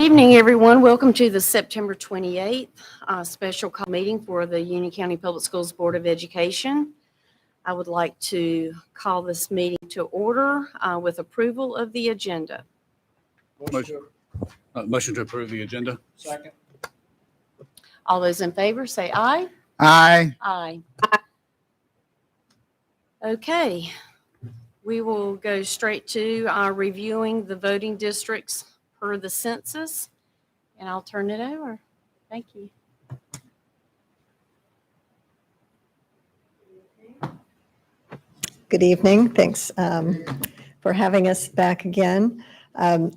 evening, everyone. Welcome to the September 28th special call meeting for the Union County Public Schools Board of Education. I would like to call this meeting to order with approval of the agenda. Motion to approve the agenda. Second. All those in favor say aye. Aye. Aye. Okay, we will go straight to reviewing the voting districts per the census, and I'll turn it over. Thank you. Good evening. Thanks for having us back again. I'm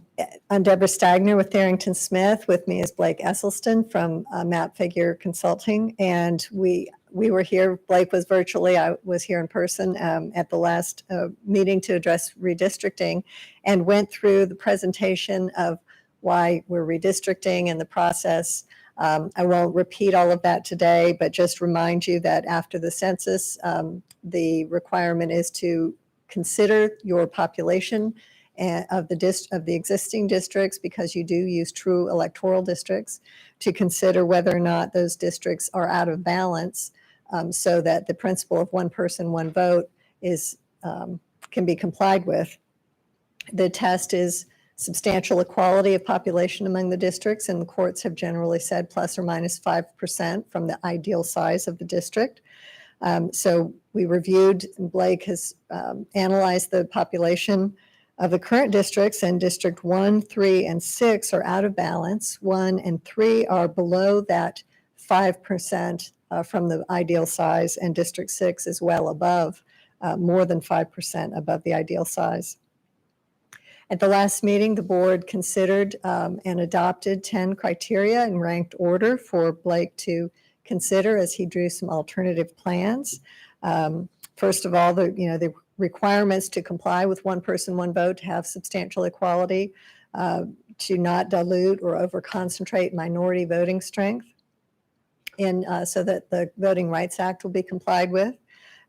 Deborah Stagner with Tharrington Smith. With me is Blake Esselstyn from Map Figure Consulting. And we were here, Blake was virtually, I was here in person at the last meeting to address redistricting and went through the presentation of why we're redistricting and the process. I won't repeat all of that today, but just remind you that after the census, the requirement is to consider your population of the existing districts, because you do use true electoral districts, to consider whether or not those districts are out of balance, so that the principle of one person, one vote is can be complied with. The test is substantial equality of population among the districts, and the courts have generally said plus or minus 5% from the ideal size of the district. So we reviewed, and Blake has analyzed the population of the current districts, and District 1, 3, and 6 are out of balance. 1 and 3 are below that 5% from the ideal size, and District 6 is well above, more than 5% above the ideal size. At the last meeting, the board considered and adopted 10 criteria in ranked order for Blake to consider as he drew some alternative plans. First of all, the requirements to comply with one person, one vote, to have substantial equality, to not dilute or over-concentrate minority voting strength, so that the Voting Rights Act will be complied with,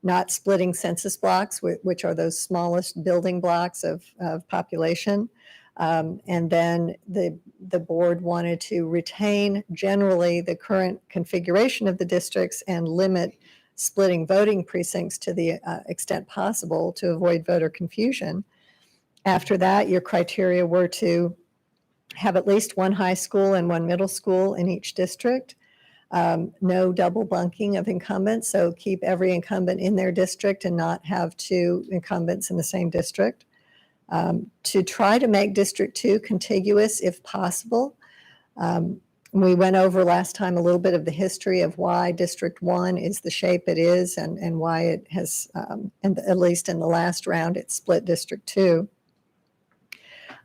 not splitting census blocks, which are those smallest building blocks of population. And then the board wanted to retain generally the current configuration of the districts and limit splitting voting precincts to the extent possible to avoid voter confusion. After that, your criteria were to have at least one high school and one middle school in each district. No double bunking of incumbents, so keep every incumbent in their district and not have two incumbents in the same district. To try to make District 2 contiguous if possible. We went over last time a little bit of the history of why District 1 is the shape it is, and why it has, and at least in the last round, it split District 2.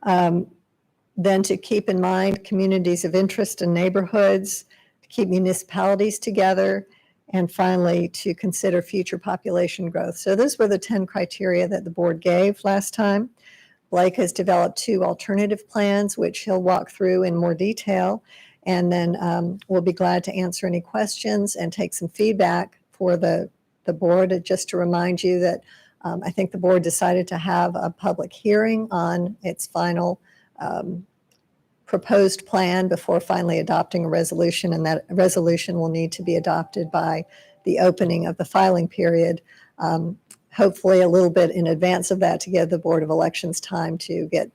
Then to keep in mind communities of interest and neighborhoods, to keep municipalities together, and finally to consider future population growth. So those were the 10 criteria that the board gave last time. Blake has developed 2 alternative plans, which he'll walk through in more detail. And then we'll be glad to answer any questions and take some feedback for the board. Just to remind you that I think the board decided to have a public hearing on its final proposed plan before finally adopting a resolution, and that resolution will need to be adopted by the opening of the filing period, hopefully a little bit in advance of that, to give the Board of Elections time to get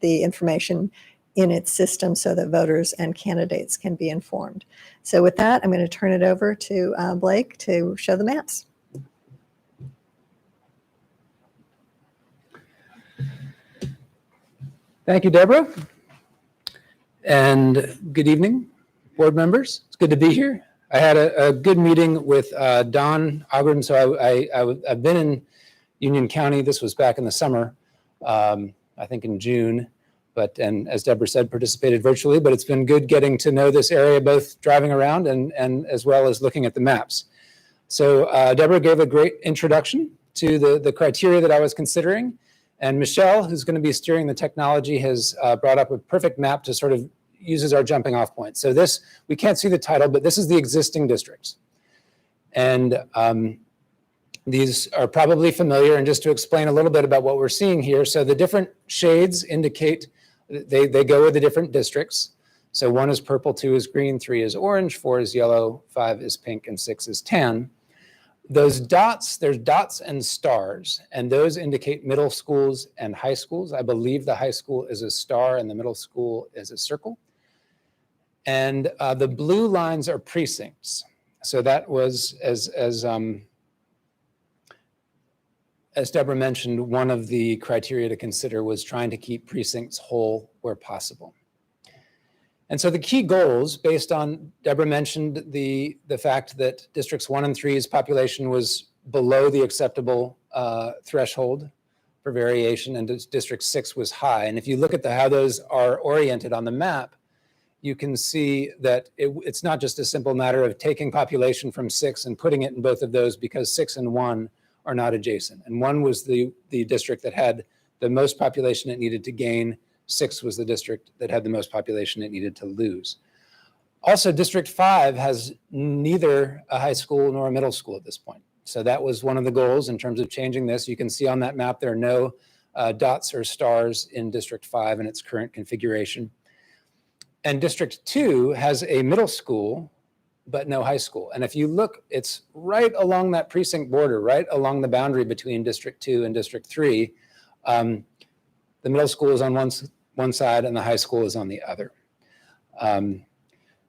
the information in its system so that voters and candidates can be informed. So with that, I'm going to turn it over to Blake to show the maps. Thank you, Deborah. And good evening, board members. It's good to be here. I had a good meeting with Don Ogren. So I've been in Union County. This was back in the summer, I think in June. And as Deborah said, participated virtually, but it's been good getting to know this area, both driving around and as well as looking at the maps. So Deborah gave a great introduction to the criteria that I was considering. And Michelle, who's going to be steering the technology, has brought up a perfect map to sort of use as our jumping off point. So this, we can't see the title, but this is the existing districts. And these are probably familiar. And just to explain a little bit about what we're seeing here. So the different shades indicate they go with the different districts. So 1 is purple, 2 is green, 3 is orange, 4 is yellow, 5 is pink, and 6 is tan. Those dots, there's dots and stars, and those indicate middle schools and high schools. I believe the high school is a star and the middle school is a circle. And the blue lines are precincts. So that was, as Deborah mentioned, one of the criteria to consider was trying to keep precincts whole where possible. And so the key goals, based on, Deborah mentioned the fact that districts 1 and 3's population was below the acceptable threshold for variation, and district 6 was high. And if you look at how those are oriented on the map, you can see that it's not just a simple matter of taking population from 6 and putting it in both of those, because 6 and 1 are not adjacent. And 1 was the district that had the most population it needed to gain. 6 was the district that had the most population it needed to lose. Also, District 5 has neither a high school nor a middle school at this point. So that was one of the goals in terms of changing this. You can see on that map there are no dots or stars in District 5 in its current configuration. And District 2 has a middle school, but no high school. And if you look, it's right along that precinct border, right along the boundary between District 2 and District 3. The middle school is on one side and the high school is on the other.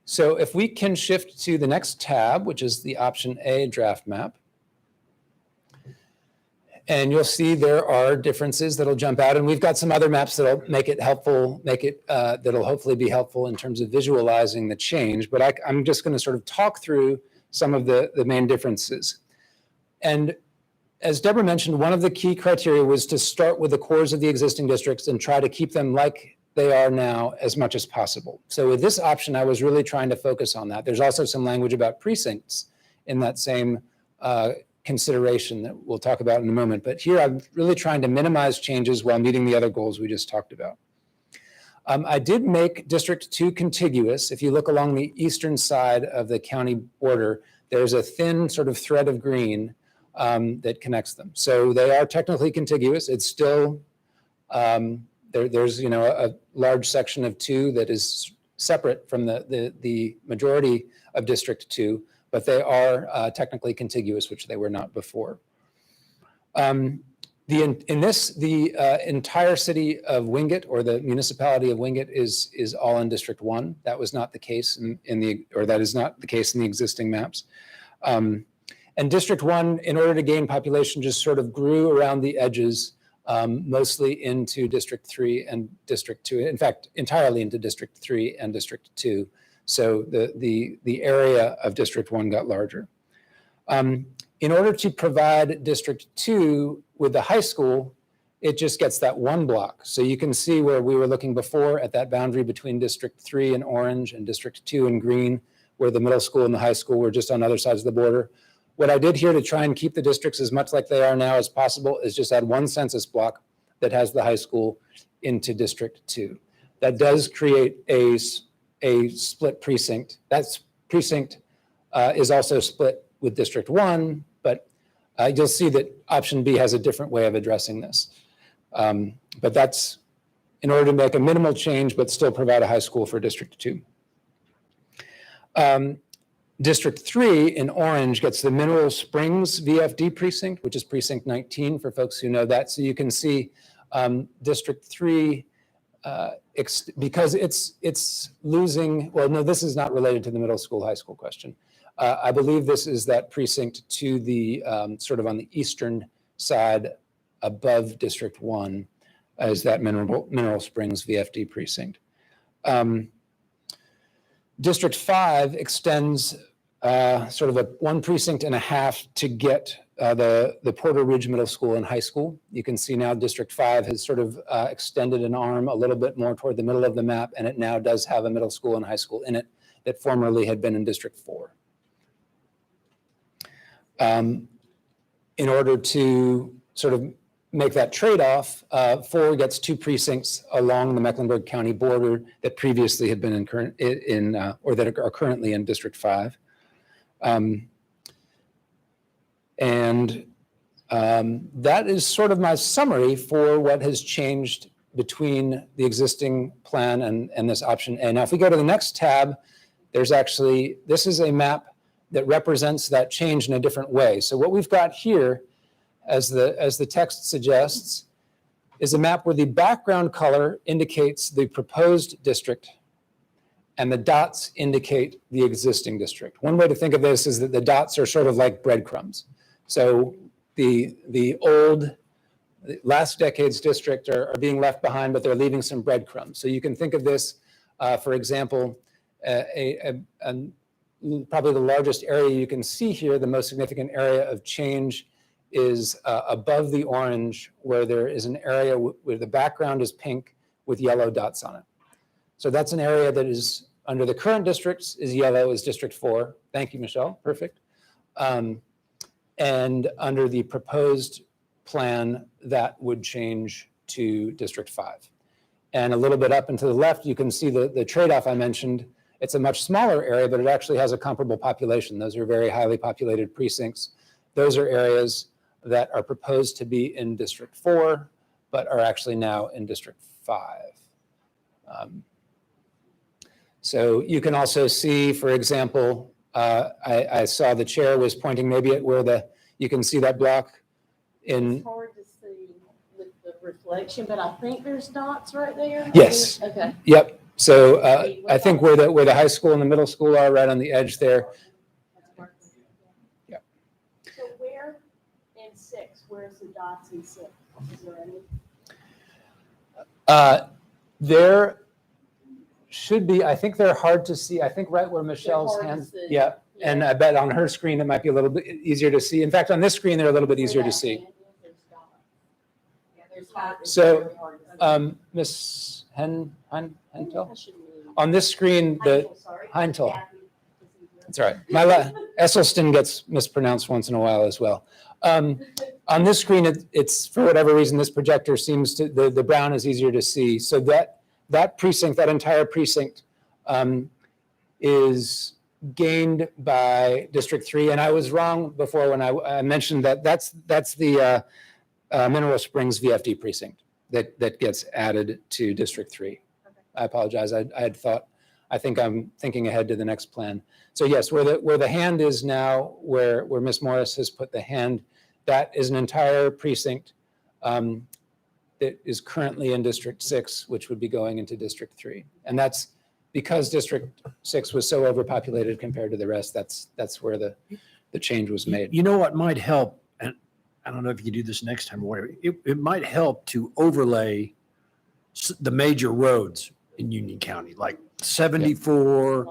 So if we can shift to the next tab, which is the option A draft map, and you'll see there are differences that'll jump out, and we've got some other maps that'll make it helpful, that'll hopefully be helpful in terms of visualizing the change, but I'm just gonna sort of talk through some of the main differences. And as Deborah mentioned, one of the key criteria was to start with the cores of the existing districts and try to keep them like they are now as much as possible. So with this option, I was really trying to focus on that. There's also some language about precincts in that same consideration that we'll talk about in a moment. But here I'm really trying to minimize changes while meeting the other goals we just talked about. I did make District 2 contiguous. If you look along the eastern side of the county border, there's a thin sort of thread of green that connects them. So they are technically contiguous. It's still, there's a large section of 2 that is separate from the majority of District 2, but they are technically contiguous, which they were not before. The entire city of Wingate, or the municipality of Wingate, is all in District 1. That was not the case that is not the case in the existing maps. And District 1, in order to gain population, just sort of grew around the edges, mostly into District 3 and District 2. In fact, entirely into District 3 and District 2. So the area of District 1 got larger. In order to provide District 2 with the high school, it just gets that one block. So you can see where we were looking before at that boundary between District 3 in orange and District 2 in green, where the middle school and the high school were just on other sides of the border. What I did here to try and keep the districts as much like they are now as possible is just add one census block that has the high school into District 2. That does create a split precinct. That precinct is also split with District 1, but you'll see that option B has a different way of addressing this. But that's in order to make a minimal change, but still provide a high school for District 2. District 3 in orange gets the Mineral Springs VFD precinct, which is precinct 19 for folks who know that. So you can see District 3, because it's losing, well, no, this is not related to the middle school, high school question. I believe this is that precinct to the sort of on the eastern side above District 1 as that Mineral Springs VFD precinct. District 5 extends sort of one precinct and a half to get the Porter Ridge Middle School and High School. You can see now District 5 has sort of extended an arm a little bit more toward the middle of the map, and it now does have a middle school and high school in it that formerly had been in District 4. In order to sort of make that trade-off, 4 gets 2 precincts along the Mecklenburg County border that previously had been or that are currently in District 5. That is sort of my summary for what has changed between the existing plan and this option A. Now, if we go to the next tab, there's actually, this is a map that represents that change in a different way. So what we've got here, as the text suggests, is a map where the background color indicates the proposed district and the dots indicate the existing district. One way to think of this is that the dots are sort of like breadcrumbs. So the old last decade's district are being left behind, but they're leaving some breadcrumbs. So you can think of this, for example, probably the largest area you can see here, the most significant area of change is above the orange, where there is an area where the background is pink with yellow dots on it. So that's an area that is under the current districts is yellow, is District 4. Thank you, Michelle. Perfect. And under the proposed plan, that would change to District 5. And a little bit up and to the left, you can see the trade-off I mentioned. It's a much smaller area, but it actually has a comparable population. Those are very highly populated precincts. Those are areas that are proposed to be in District 4, but are actually now in District 5. So you can also see, for example, I saw the chair was pointing maybe at where you can see that block in. It's hard to see with the reflection, but I think there's dots right there. Yes. Okay. Yep. So I think where the high school and the middle school are, right on the edge there. Yeah. So where in 6, where's the dots in 6? Is there any? There should be, I think they're hard to see. I think right where Michelle's hard to hand. see. Yeah. And I bet on her screen, it might be a little bit easier to see. In fact, on this screen, they're a little bit easier to see. So, Ms. Hentel? On this screen, the Heintel. That's all right. Esselstyn gets mispronounced once in a while as well. On this screen, it's for whatever reason, this projector seems to, the brown is easier to see. So that precinct, that entire precinct is gained by District 3. And I was wrong before when I mentioned that that's the Mineral Springs VFD precinct that gets added to District 3. Okay. I apologize. I think I'm thinking ahead to the next plan. So yes, where the hand is now, where Ms. Morris has put the hand, that is an entire precinct that is currently in District 6, which would be going into District 3. And that's because District 6 was so overpopulated compared to the rest. That's where the change was made. You know what might help, and I don't know if you do this next time or whatever, it might help to overlay the major roads in Union County, like 74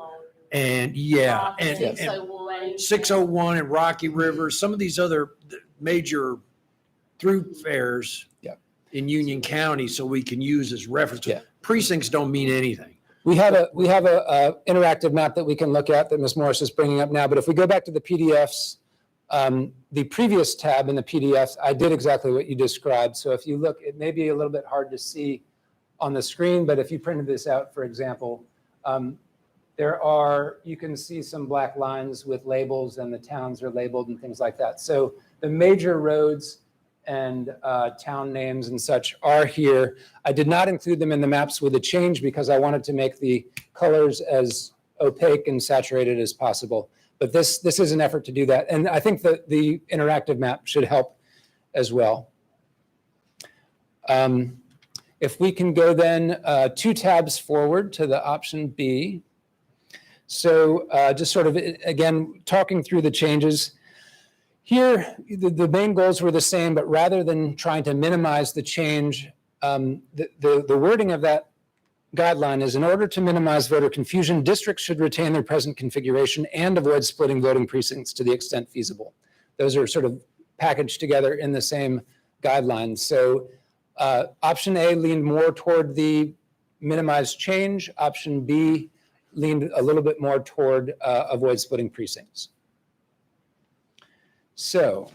and and 601 and Rocky River, some of these other major thoroughfares in Union County, so we can use as reference. Yeah. Precincts don't mean anything. We have a interactive map that we can look at that Ms. Morris is bringing up now. But if we go back to the PDFs, the previous tab in the PDFs, I did exactly what you described. So if you look, it may be a little bit hard to see on the screen, but if you printed this out, for example, you can see some black lines with labels and the towns are labeled and things like that. So the major roads and town names and such are here. I did not include them in the maps with a change because I wanted to make the colors as opaque and saturated as possible. But this is an effort to do that. And I think that the interactive map should help as well. If we can go then 2 tabs forward to the option B. So just sort of, again, talking through the changes. Here, the main goals were the same, but rather than trying to minimize the change, the wording of that guideline is, in order to minimize voter confusion, districts should retain their present configuration and avoid splitting voting precincts to the extent feasible. Those are sort of packaged together in the same guidelines. So option A leaned more toward the minimized change. Option B leaned a little bit more toward avoid splitting precincts. So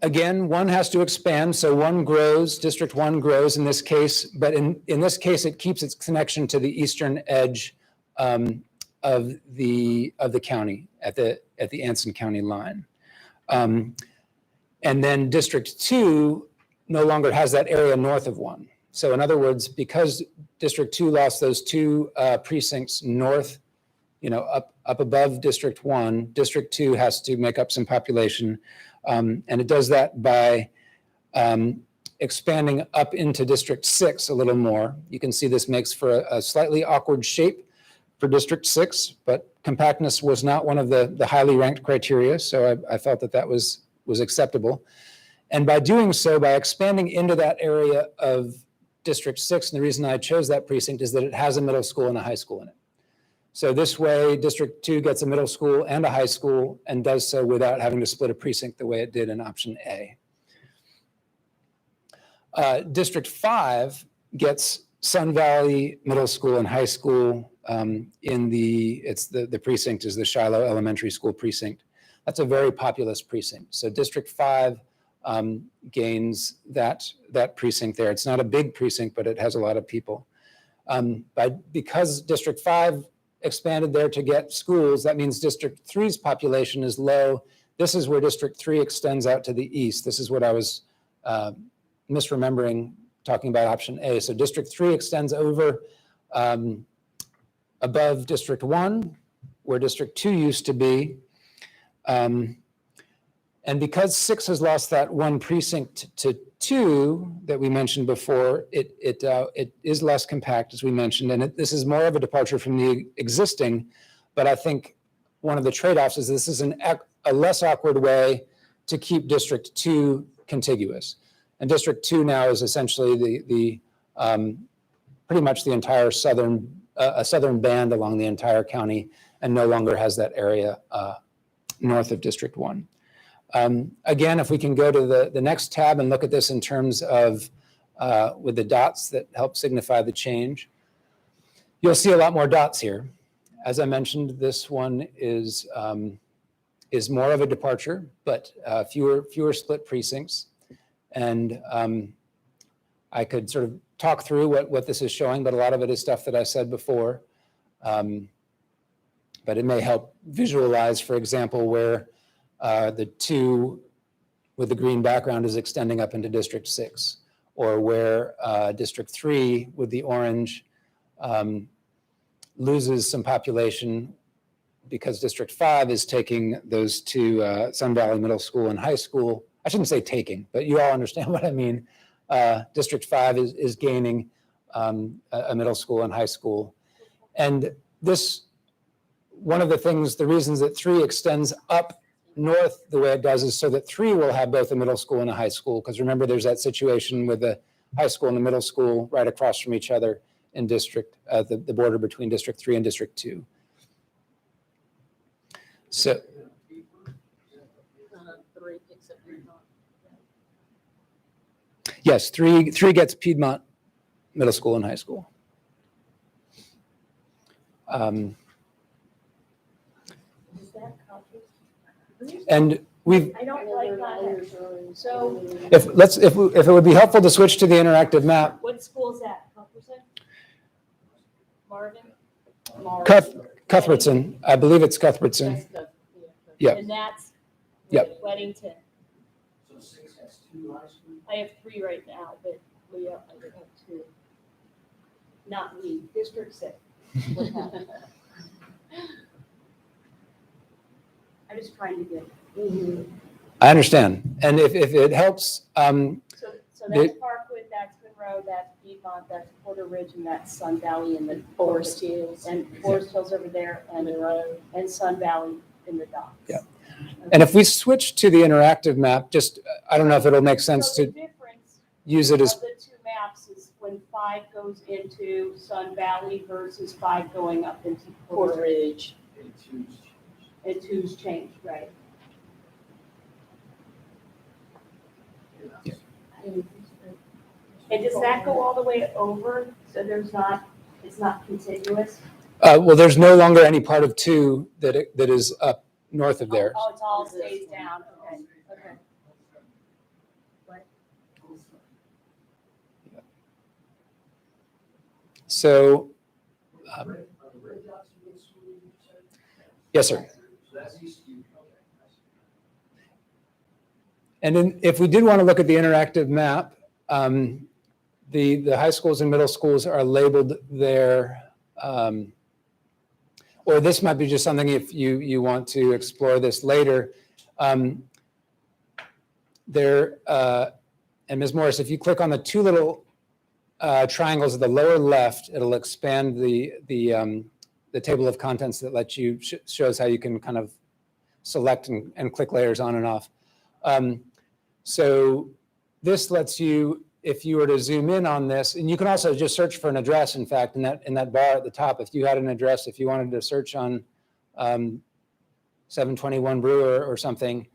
again, one has to expand. So one grows, District 1 grows in this case, but in this case, it keeps its connection to the eastern edge of the county at the Anson County line. And then District 2 no longer has that area north of 1. So in other words, because District 2 lost those 2 precincts north, up above District 1, District 2 has to make up some population. And it does that by expanding up into District 6 a little more. You can see this makes for a slightly awkward shape for District 6, but compactness was not one of the highly ranked criteria, so I felt that was acceptable. And by doing so, by expanding into that area of District 6, and the reason I chose that precinct is that it has a middle school and a high school in it. So this way, District 2 gets a middle school and a high school and does so without having to split a precinct the way it did in option A. District 5 gets Sun Valley Middle School and High School the precinct is the Shiloh Elementary School precinct. That's a very populous precinct. So District 5 gains that precinct there. It's not a big precinct, but it has a lot of people. Because District 5 expanded there to get schools, that means District 3's population is low. This is where District 3 extends out to the east. This is what I was misremembering talking about option A. So District 3 extends over above District 1, where District 2 used to be. And because 6 has lost that 1 precinct to 2 that we mentioned before, it is less compact, as we mentioned, and this is more of a departure from the existing, but I think one of the trade-offs is this is a less awkward way to keep District 2 contiguous. And District 2 now is essentially the pretty much the entire southern band along the entire county, and no longer has that area north of District 1. Again, if we can go to the next tab and look at this in terms of with the dots that help signify the change, you'll see a lot more dots here. As I mentioned, this one is more of a departure, but fewer split precincts. And I could sort of talk through what this is showing, but a lot of it is stuff that I said before. But it may help visualize, for example, where the 2 with the green background is extending up into District 6, or where District 3 with the orange loses some population because District 5 is taking those 2 Sun Valley Middle School and High School. I shouldn't say taking, but you all understand what I mean. District 5 is gaining a middle school and high school. And this, one of the reasons that 3 extends up north the way it does is so that 3 will have both a middle school and a high school. Because remember, there's that situation with the high school and the middle school right across from each other in the border between District 3 and District 2. So, yes, 3 gets Piedmont Middle School and High School. And we've. I don't like that. So. If it would be helpful to switch to the interactive map. What school is that? Marvin? Cuthbertson, I believe it's Cuthbertson. Yeah. And that's Yep. Weddington. So 6 has 2 high schools? I have 3 right now, but Leah, I have 2. Not me, District 6. I'm just trying to get. I understand. And if it helps. So that's Parkwood, that's Monroe, that's Piedmont, that's Porter Ridge, and that's Sun Valley in the Forest Hills. And Forest Hills over there, and Sun Valley in the docks. Yeah. Okay. And if we switch to the interactive map, just, I don't know if it'll make sense to use it as. The 2 maps is when 5 goes into Sun Valley versus 5 going up into Porter Ridge. And 2's changed, right? Yeah. And does that go all the way over? So it's not contiguous? Well, there's no longer any part of 2 that is up north of there. Oh, it all stays down, okay. So, yes, sir. And then if we did want to look at the interactive map, the high schools and middle schools are labeled there. Or this might be just something if you want to explore this later. And Ms. Morris, if you click on the two little triangles at the lower left, it'll expand the table of contents that lets you, shows how you can kind of select and click layers on and off. So this lets you, if you were to zoom in on this, and you can also just search for an address, in fact, in that bar at the top, if you had an address, if you wanted to search on 721 Brewer or something,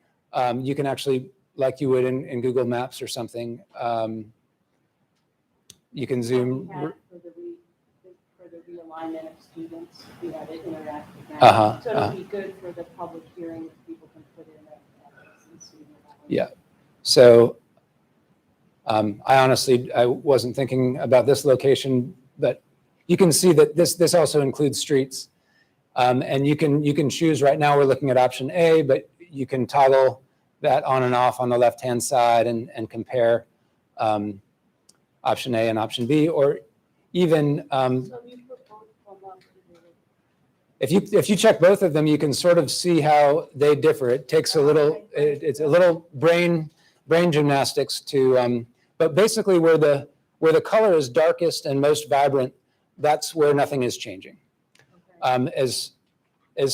you can actually, like you would in Google Maps or something, you can zoom. For the realignment of students, we had it interactive now. So it'll be good for the public hearing if people can put in a and see that. Yeah. So I wasn't thinking about this location, but you can see that this also includes streets. And you can choose. Right now we're looking at option A, but you can toggle that on and off on the left-hand side and compare option A and option B, or even if you check both of them, you can sort of see how they differ. It takes a little, it's a little brain gymnastics to, but basically where the color is darkest and most vibrant, that's where nothing is changing. As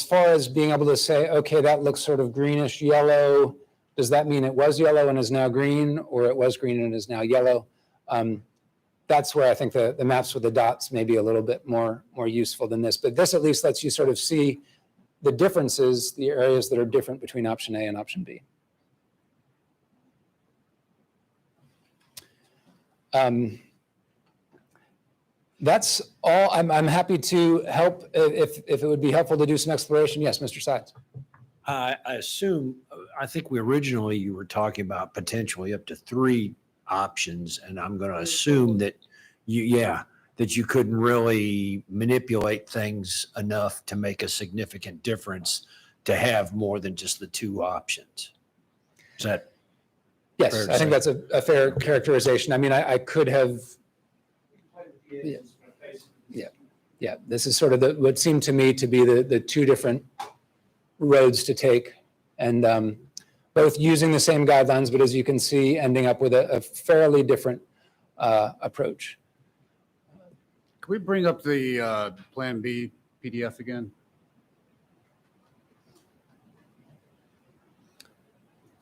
far as being able to say, okay, that looks sort of greenish yellow, does that mean it was yellow and is now green, or it was green and is now yellow? That's where I think the maps with the dots may be a little bit more useful than this, but this at least lets you sort of see the differences, the areas that are different between option A and option B. That's all. I'm happy to help if it would be helpful to do some exploration. Yes, Mr. Sides. I assume, I think originally you were talking about potentially up to 3 options, and I'm going to assume that you couldn't really manipulate things enough to make a significant difference to have more than just the 2 options. Is that? Yes, I think that's a fair characterization. I mean, I could have. Yeah. This is sort of what seemed to me to be the 2 different roads to take, and both using the same guidelines, but as you can see, ending up with a fairly different approach. Can we bring up the Plan B PDF again?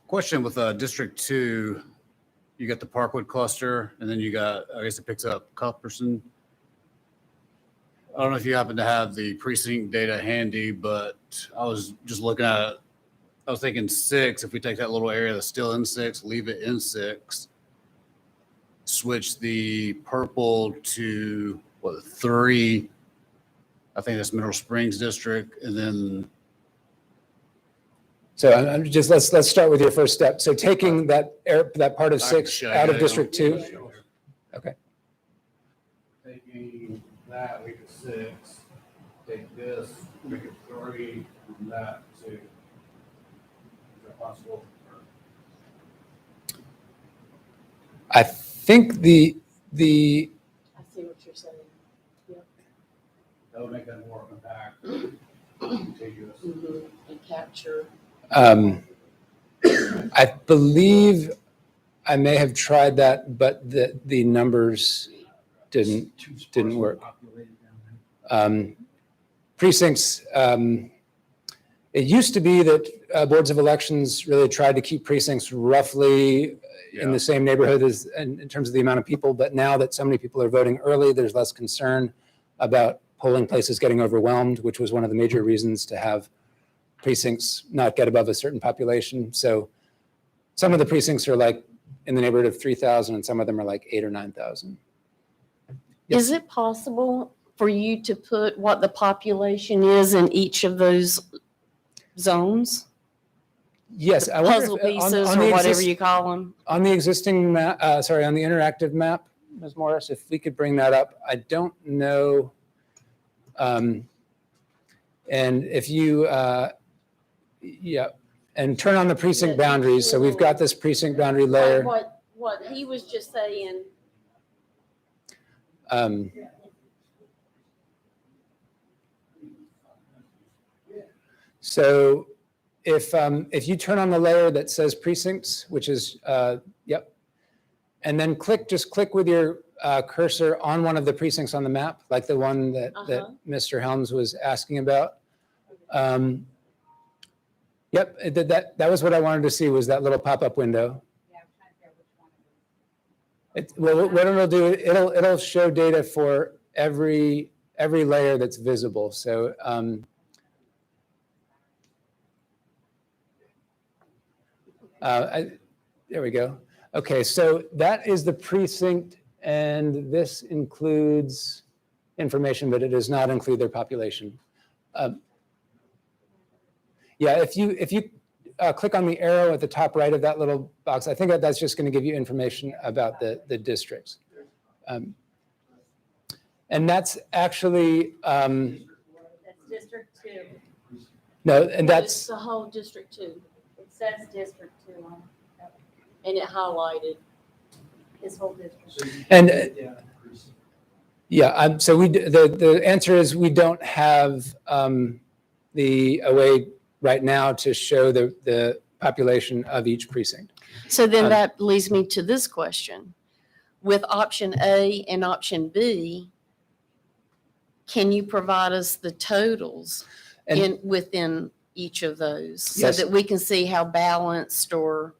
Question with District 2, you got the Parkwood cluster, and then you got, I guess it picks up Cuthbertson. I don't know if you happen to have the precinct data handy, but I was just looking at it. I was thinking 6, if we take that little area that's still in 6, leave it in 6, switch the purple to 3, I think that's Mineral Springs District, and then. So I'm just, let's start with your first step. So taking that part of 6 out of District 2. Okay. Taking that, leave it 6, take this, make it 3, and that 2. Is that possible? I think the I see what you're saying. That would make that more compact, contiguous. And capture. I believe I may have tried that, but the numbers didn't work. Precincts, it used to be that boards of elections really tried to keep precincts roughly in the same neighborhood as in terms of the amount of people, but now that so many people are voting early, there's less concern about polling places getting overwhelmed, which was one of the major reasons to have precincts not get above a certain population. So some of the precincts are like in the neighborhood of 3,000 and some of them are like 8,000 or 9,000. Yes. Is it possible for you to put what the population is in each of those zones? Yes. I wonder Puzzle if, pieces on or the whatever you call them? On the existing map, on the interactive map, Ms. Morris, if we could bring that up, I don't know. And if you, and turn on the precinct boundaries. So we've got this precinct boundary layer. What he was just saying, Um, So if you turn on the layer that says precincts, which is, yep, and then just click with your cursor on one of the precincts on the map, like the one that Mr. Helms was asking about. Yep, that was what I wanted to see, was that little pop-up window. Well, what it'll do, it'll show data for every layer that's visible. So there we go. Okay, so that is the precinct, and this includes information, but it does not include their population. Yeah, if you click on the arrow at the top right of that little box, I think that's just going to give you information about the districts. And that's actually, That's District 2. no, and but it's that's, the whole District 2, It says District 2 on it. and it highlighted. His whole district. and yeah, so the answer is we don't have a way right now to show the population of each precinct. So then that leads me to this question. With option A and option B, can you provide us the totals within each of those? So Yes. that we can see how balanced or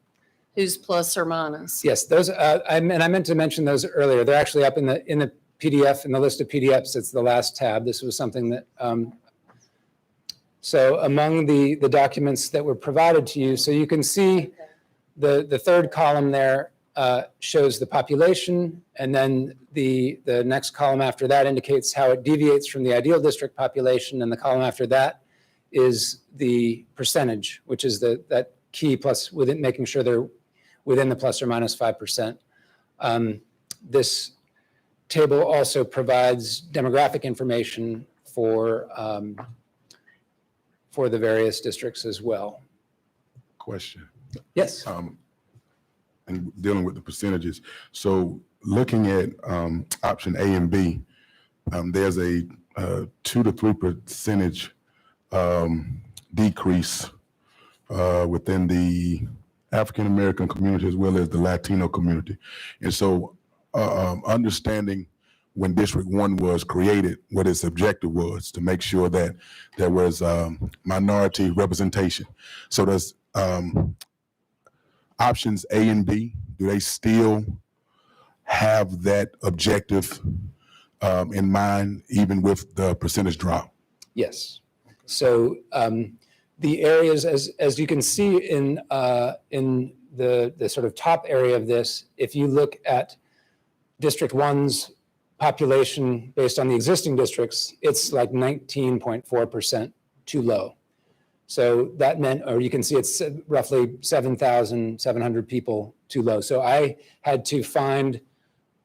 who's plus or minus? Yes, those, I meant to mention those earlier. They're actually up in the PDF, in the list of PDFs. It's the last tab. This was something that, so among the documents that were provided to you, so you can see the third column there shows the population, and then the next column after that indicates how it deviates from the ideal district population, and the column after that is the percentage, which is that key plus within making sure they're within the plus or minus 5%. This table also provides demographic information for the various districts as well. Question. Yes. And dealing with the percentages. So looking at option A and B, there's a 2 to 3% decrease within the African American community as well as the Latino community. And so understanding when District 1 was created, what its objective was to make sure that there was minority representation. So does options A and B, do they still have that objective in mind, even with the percentage drop? Yes. So the areas, as you can see in the sort of top area of this, if you look at District 1's population based on the existing districts, it's like 19.4% too low. So that meant, or you can see it's roughly 7,700 people too low. So I had to find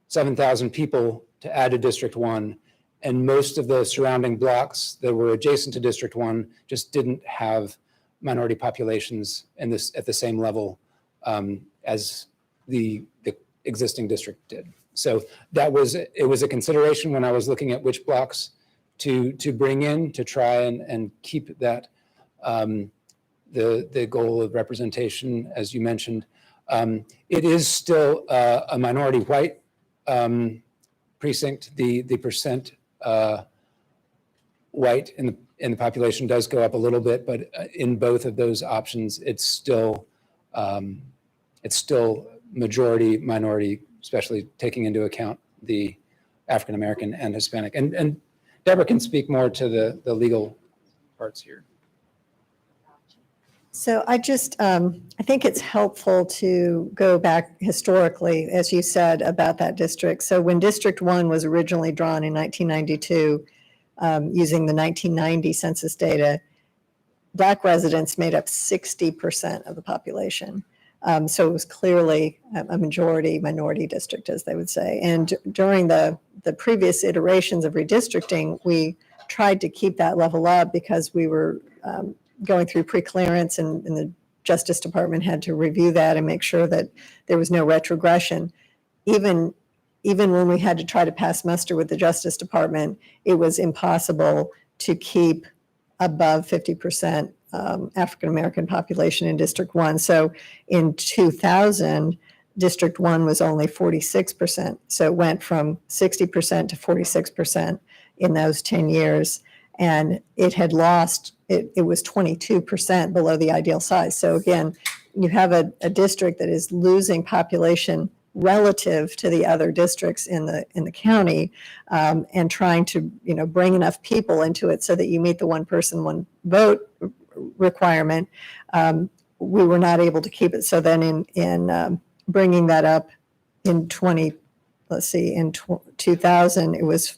7,000 people to add to District 1, and most of the surrounding blocks that were adjacent to District 1 just didn't have minority populations at the same level as the existing district did. So it was a consideration when I was looking at which blocks to bring in to try and keep that the goal of representation, as you mentioned. It is still a minority white precinct. The percent white in the population does go up a little bit, but in both of those options, it's still majority minority, especially taking into account the African American and Hispanic. And Deborah can speak more to the legal parts here. So I think it's helpful to go back historically, as you said, about that district. So when District 1 was originally drawn in 1992, using the 1990 census data, Black residents made up 60% of the population. So it was clearly a majority minority district, as they would say. And during the previous iterations of redistricting, we tried to keep that level up because we were going through pre-clearance and the Justice Department had to review that and make sure that there was no retrogression. Even when we had to try to pass muster with the Justice Department, it was impossible to keep above 50% African-American population in District 1. So in 2000, District 1 was only 46%. So it went from 60% to 46% in those 10 years. And it had lost, it was 22% below the ideal size. So again, you have a district that is losing population relative to the other districts in the county, and trying to bring enough people into it so that you meet the one person, one vote requirement. We were not able to keep it. So then in bringing that up in 2000, it was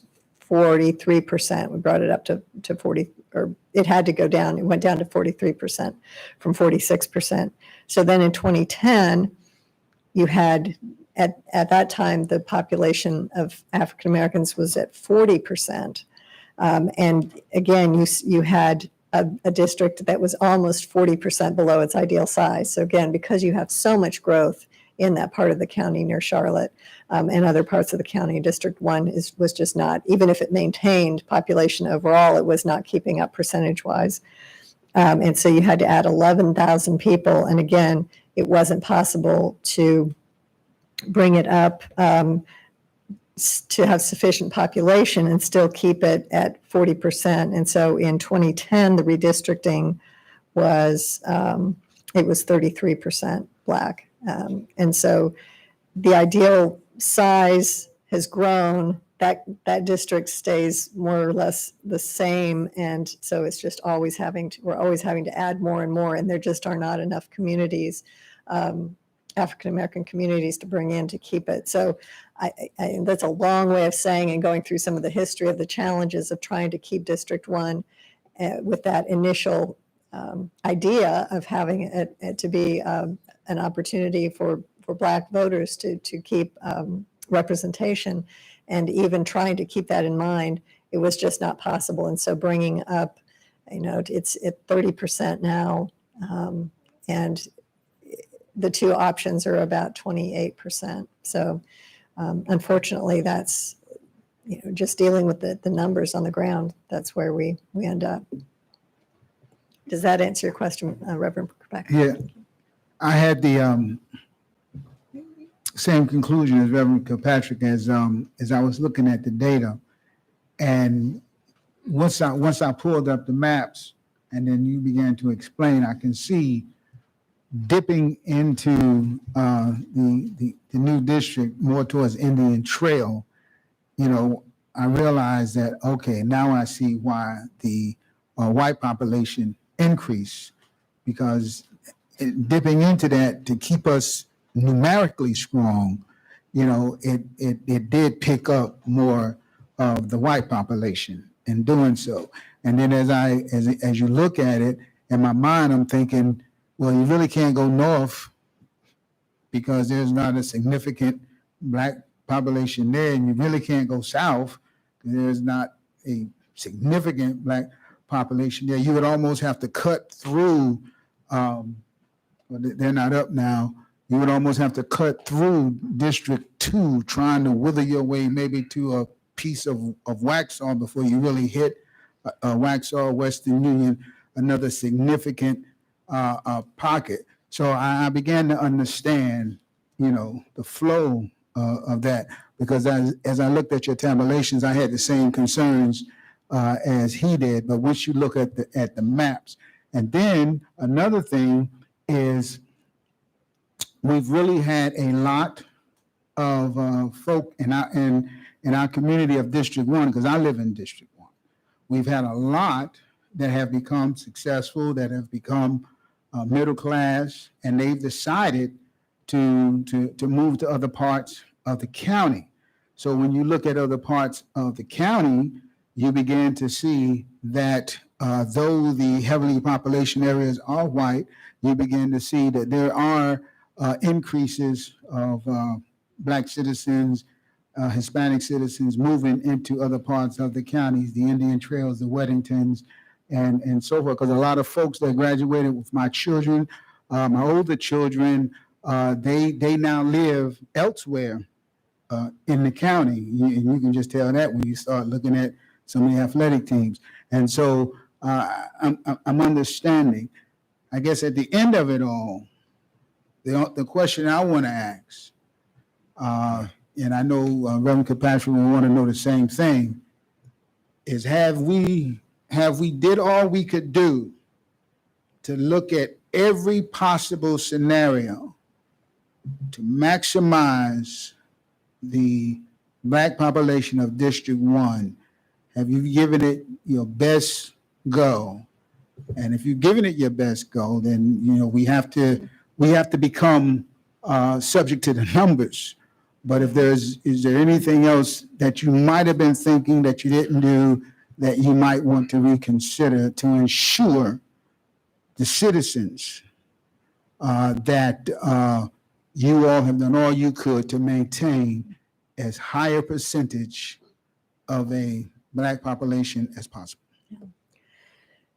43%. We brought it up to 40, or it had to go down. It went down to 43% from 46%. So then in 2010, you had, at that time, the population of African Americans was at 40%. And again, you had a district that was almost 40% below its ideal size. So again, because you have so much growth in that part of the county near Charlotte, and other parts of the county, District 1 was just not, even if it maintained population overall, it was not keeping up percentage-wise. And so you had to add 11,000 people. And again, it wasn't possible to bring it up to have sufficient population and still keep it at 40%. And so in 2010, the redistricting was, it was 33% Black. And so the ideal size has grown. That district stays more or less the same. And so it's just always we're always having to add more and more. And there just are not enough communities, African-American communities, to bring in to keep it. So that's a long way of saying and going through some of the history of the challenges of trying to keep District 1 with that initial idea of having it to be an opportunity for Black voters to keep representation, and even trying to keep that in mind, it was just not possible. And so bringing up, it's at 30% now, and the two options are about 28%. So unfortunately, that's just dealing with the numbers on the ground. That's where we end up. Does that answer your question, Reverend Quebec? Yeah, I had the same conclusion as Reverend Kilpatrick as I was looking at the data, and once I pulled up the maps, and then you began to explain, I can see dipping into the new district more towards Indian Trail. I realized that, okay, now I see why the white population increased, because dipping into that to keep us numerically strong, it did pick up more of the white population in doing so. And then as you look at it, in my mind, I'm thinking, well, you really can't go north because there's not a significant Black population there, and you really can't go south because there's not a significant Black population there. You would almost have to cut through, they're not up now, you would almost have to cut through District 2, trying to wither your way maybe to a piece of Waxhaw before you really hit Waxhaw, Western Union, another significant pocket. So I began to understand, the flow of that, because as I looked at your tabulations, I had the same concerns as he did. But once you look at the maps, and then another thing is, we've really had a lot of folk in our community of District 1, because I live in District 1. We've had a lot that have become successful, that have become middle class, and they've decided to move to other parts of the county. So when you look at other parts of the county, you begin to see that though the heavily population areas are white, you begin to see that there are increases of Black citizens, Hispanic citizens moving into other parts of the counties, the Indian Trails, the Weddingtons, and so forth. Because a lot of folks that graduated with my children My older children, they now live elsewhere in the county. And you can just tell that when you start looking at some of the athletic teams. And so I'm understanding. I guess at the end of it all, the question I want to ask, and I know Reverend Kilpatrick will want to know the same thing, is have we did all we could do to look at every possible scenario to maximize the Black population of District 1? Have you given it your best go? And if you've given it your best go, then we have to become subject to the numbers. But if is there anything else that you might have been thinking that you didn't do that you might want to reconsider to ensure the citizens that you all have done all you could to maintain as high a percentage of a Black population as possible?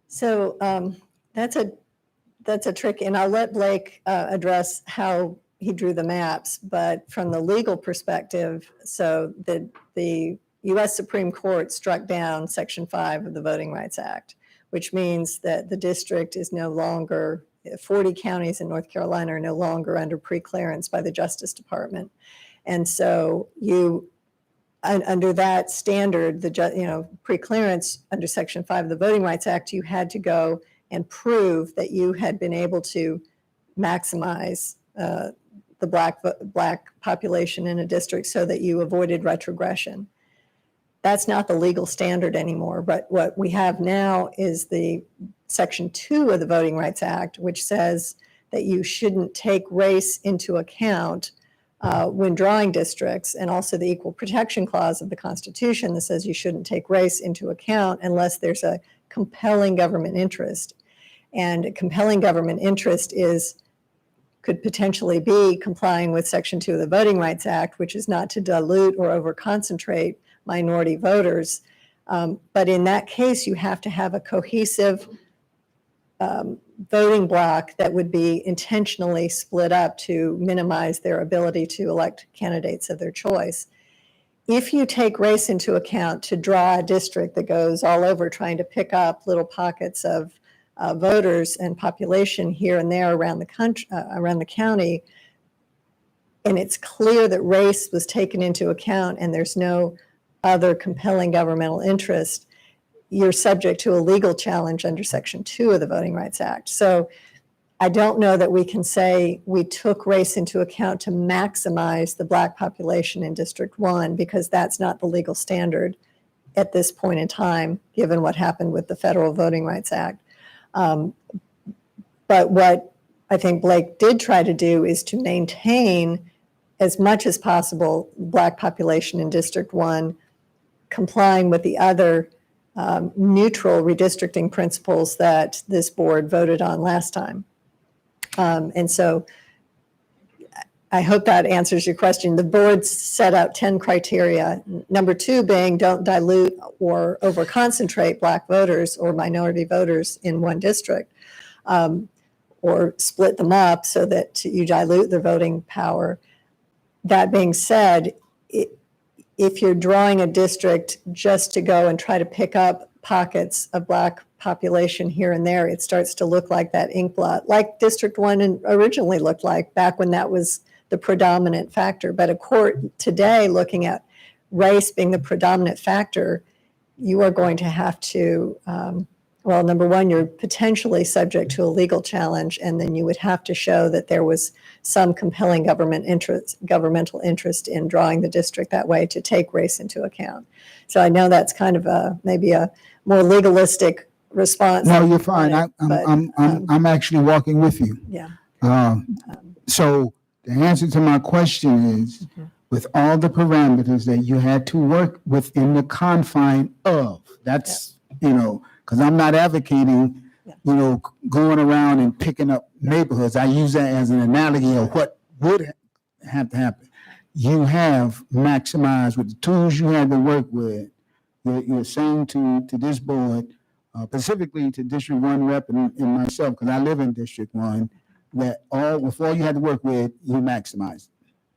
So that's a trick, and I'll let Blake address how he drew the maps. But from the legal perspective, so the U.S. Supreme Court struck down Section 5 of the Voting Rights Act, which means that the district is no longer, 40 counties in North Carolina are no longer under preclearance by the Justice Department. And so under that standard, preclearance under Section 5 of the Voting Rights Act, you had to go and prove that you had been able to maximize the Black population in a district so that you avoided retrogression. That's not the legal standard anymore. But what we have now is the Section 2 of the Voting Rights Act, which says that you shouldn't take race into account when drawing districts, and also the Equal Protection Clause of the Constitution that says you shouldn't take race into account unless there's a compelling government interest. And a compelling government interest could potentially be complying with Section 2 of the Voting Rights Act, which is not to dilute or overconcentrate minority voters. But in that case, you have to have a cohesive voting block that would be intentionally split up to minimize their ability to elect candidates of their choice. If you take race into account to draw a district that goes all over trying to pick up little pockets of voters and population here and there around the country, around the county, and it's clear that race was taken into account and there's no other compelling governmental interest, you're subject to a legal challenge under Section 2 of the Voting Rights Act. So I don't know that we can say we took race into account to maximize the Black population in District 1, because that's not the legal standard at this point in time, given what happened with the Federal Voting Rights Act. But what I think Blake did try to do is to maintain as much as possible Black population in District 1, complying with the other neutral redistricting principles that this board voted on last time. And so I hope that answers your question. The board set out 10 criteria. Number 2 being don't dilute or overconcentrate Black voters or minority voters in one district, or split them up so that you dilute their voting power. That being said, if you're drawing a district just to go and try to pick up pockets of Black population here and there, it starts to look like that ink blot, like District 1 originally looked like back when that was the predominant factor. But a court today, looking at race being the predominant factor, you are going to have to, well, number one, you're potentially subject to a legal challenge, and then you would have to show that there was some compelling governmental interest in drawing the district that way to take race into account. So I know that's kind of maybe a more legalistic response. No, you're fine. I'm actually walking with you. Yeah. So the answer to my question is, with all the parameters that you had to work within the confine of, that's, because I'm not advocating, going around and picking up neighborhoods. I use that as an analogy of what would have to happen. You have maximized with the tools you had to work with. You're saying to this board, specifically to District 1 rep and myself, because I live in District 1, that with all you had to work with, you maximized?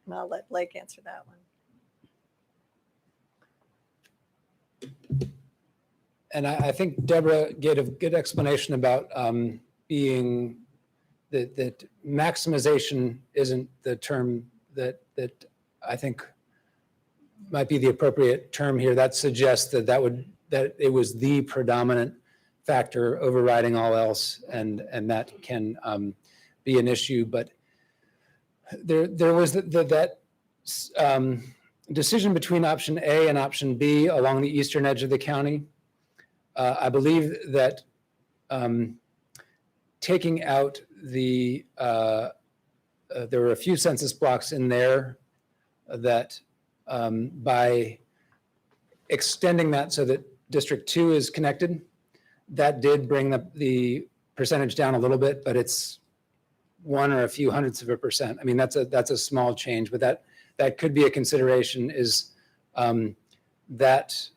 And I'll let Blake answer that one. And I think Deborah gave a good explanation about being that maximization isn't the term that I think might be the appropriate term here. That suggests that it was the predominant factor overriding all else, and that can be an issue. But there was that decision between option A and option B along the eastern edge of the county. I believe that taking out there were a few census blocks in there that by extending that so that District 2 is connected, that did bring the percentage down a little bit, but it's 1 or a few hundredths of a percent. I mean, that's a small change, but that could be a consideration is that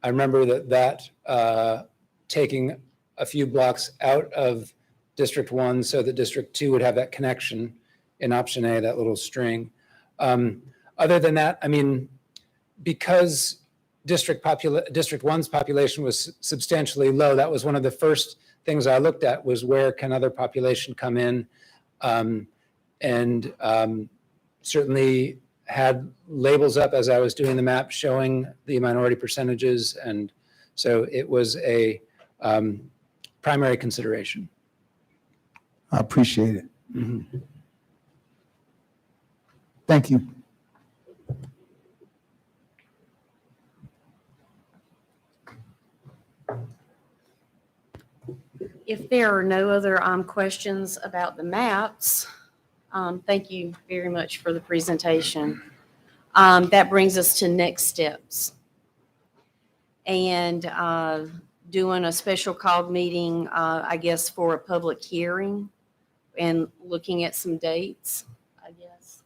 I remember that taking a few blocks out of District 1 so that District 2 would have that connection in option A, that little string. Other than that, I mean, because District 1's population was substantially low, that was one of the first things I looked at was where can other population come in, and certainly had labels up as I was doing the map showing the minority percentages, and so it was a primary consideration. I appreciate it. Mhm. Thank you. If there are no other questions about the maps, thank you very much for the presentation. That brings us to next steps. And doing a special called meeting, I guess, for a public hearing and looking at some dates, I guess.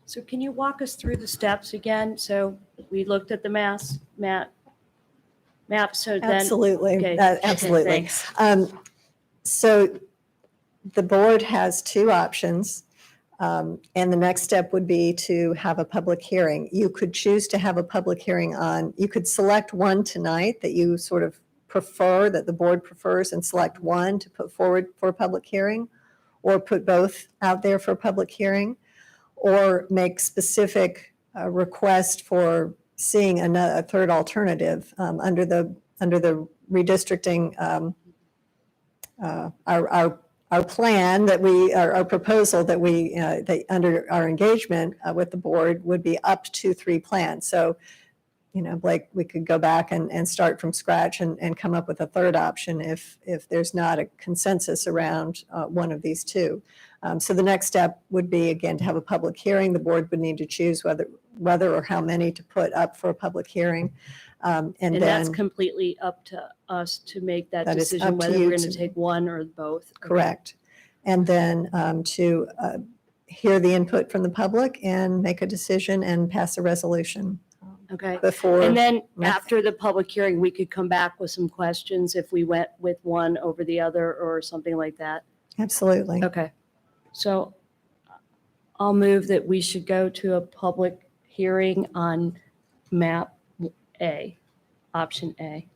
So can you walk us through the steps again? So we looked at the map, so then. Absolutely, Okay, absolutely. thanks. So the board has two options, and the next step would be to have a public hearing. You could choose to have a public hearing you could select one tonight that you sort of prefer, that the board prefers, and select one to put forward for a public hearing, or put both out there for a public hearing, or make specific request for seeing a third alternative under the redistricting, our plan that our proposal that under our engagement with the board would be up to 3 plans. So, Blake, we could go back and start from scratch and come up with a third option if there's not a consensus around one of these two. So the next step would be, again, to have a public hearing. The board would need to choose whether or how many to put up for a public hearing. And that's then, completely up to us to make that That is decision, up to whether you we're going to- to take one or both. Okay. correct. And then to hear the input from the public and make a decision and pass a resolution Okay. before. And then next- after the public hearing, we could come back with some questions if we went with one over the other or something like that. Absolutely. Okay. So I'll move that we should go to a public hearing on map A, option A.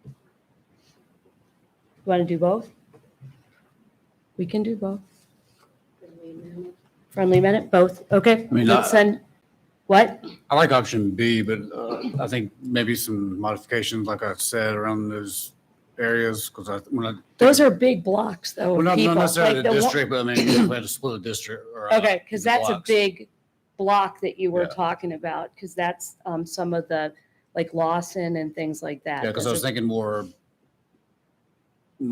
You want to do both? We can do both. Friendly amendment, both, okay. I mean, Let's send, what? I like option B, but I think maybe some modifications, like I said, around those areas, because Those are big blocks though, well, of not people. necessarily Like the the one- district, but I mean, if we had to split a district or. Okay, because that's a blocks. big block that you were Yeah. talking about, because that's some of the, like Lawson and things like that. Yeah, because I was That's a- thinking more,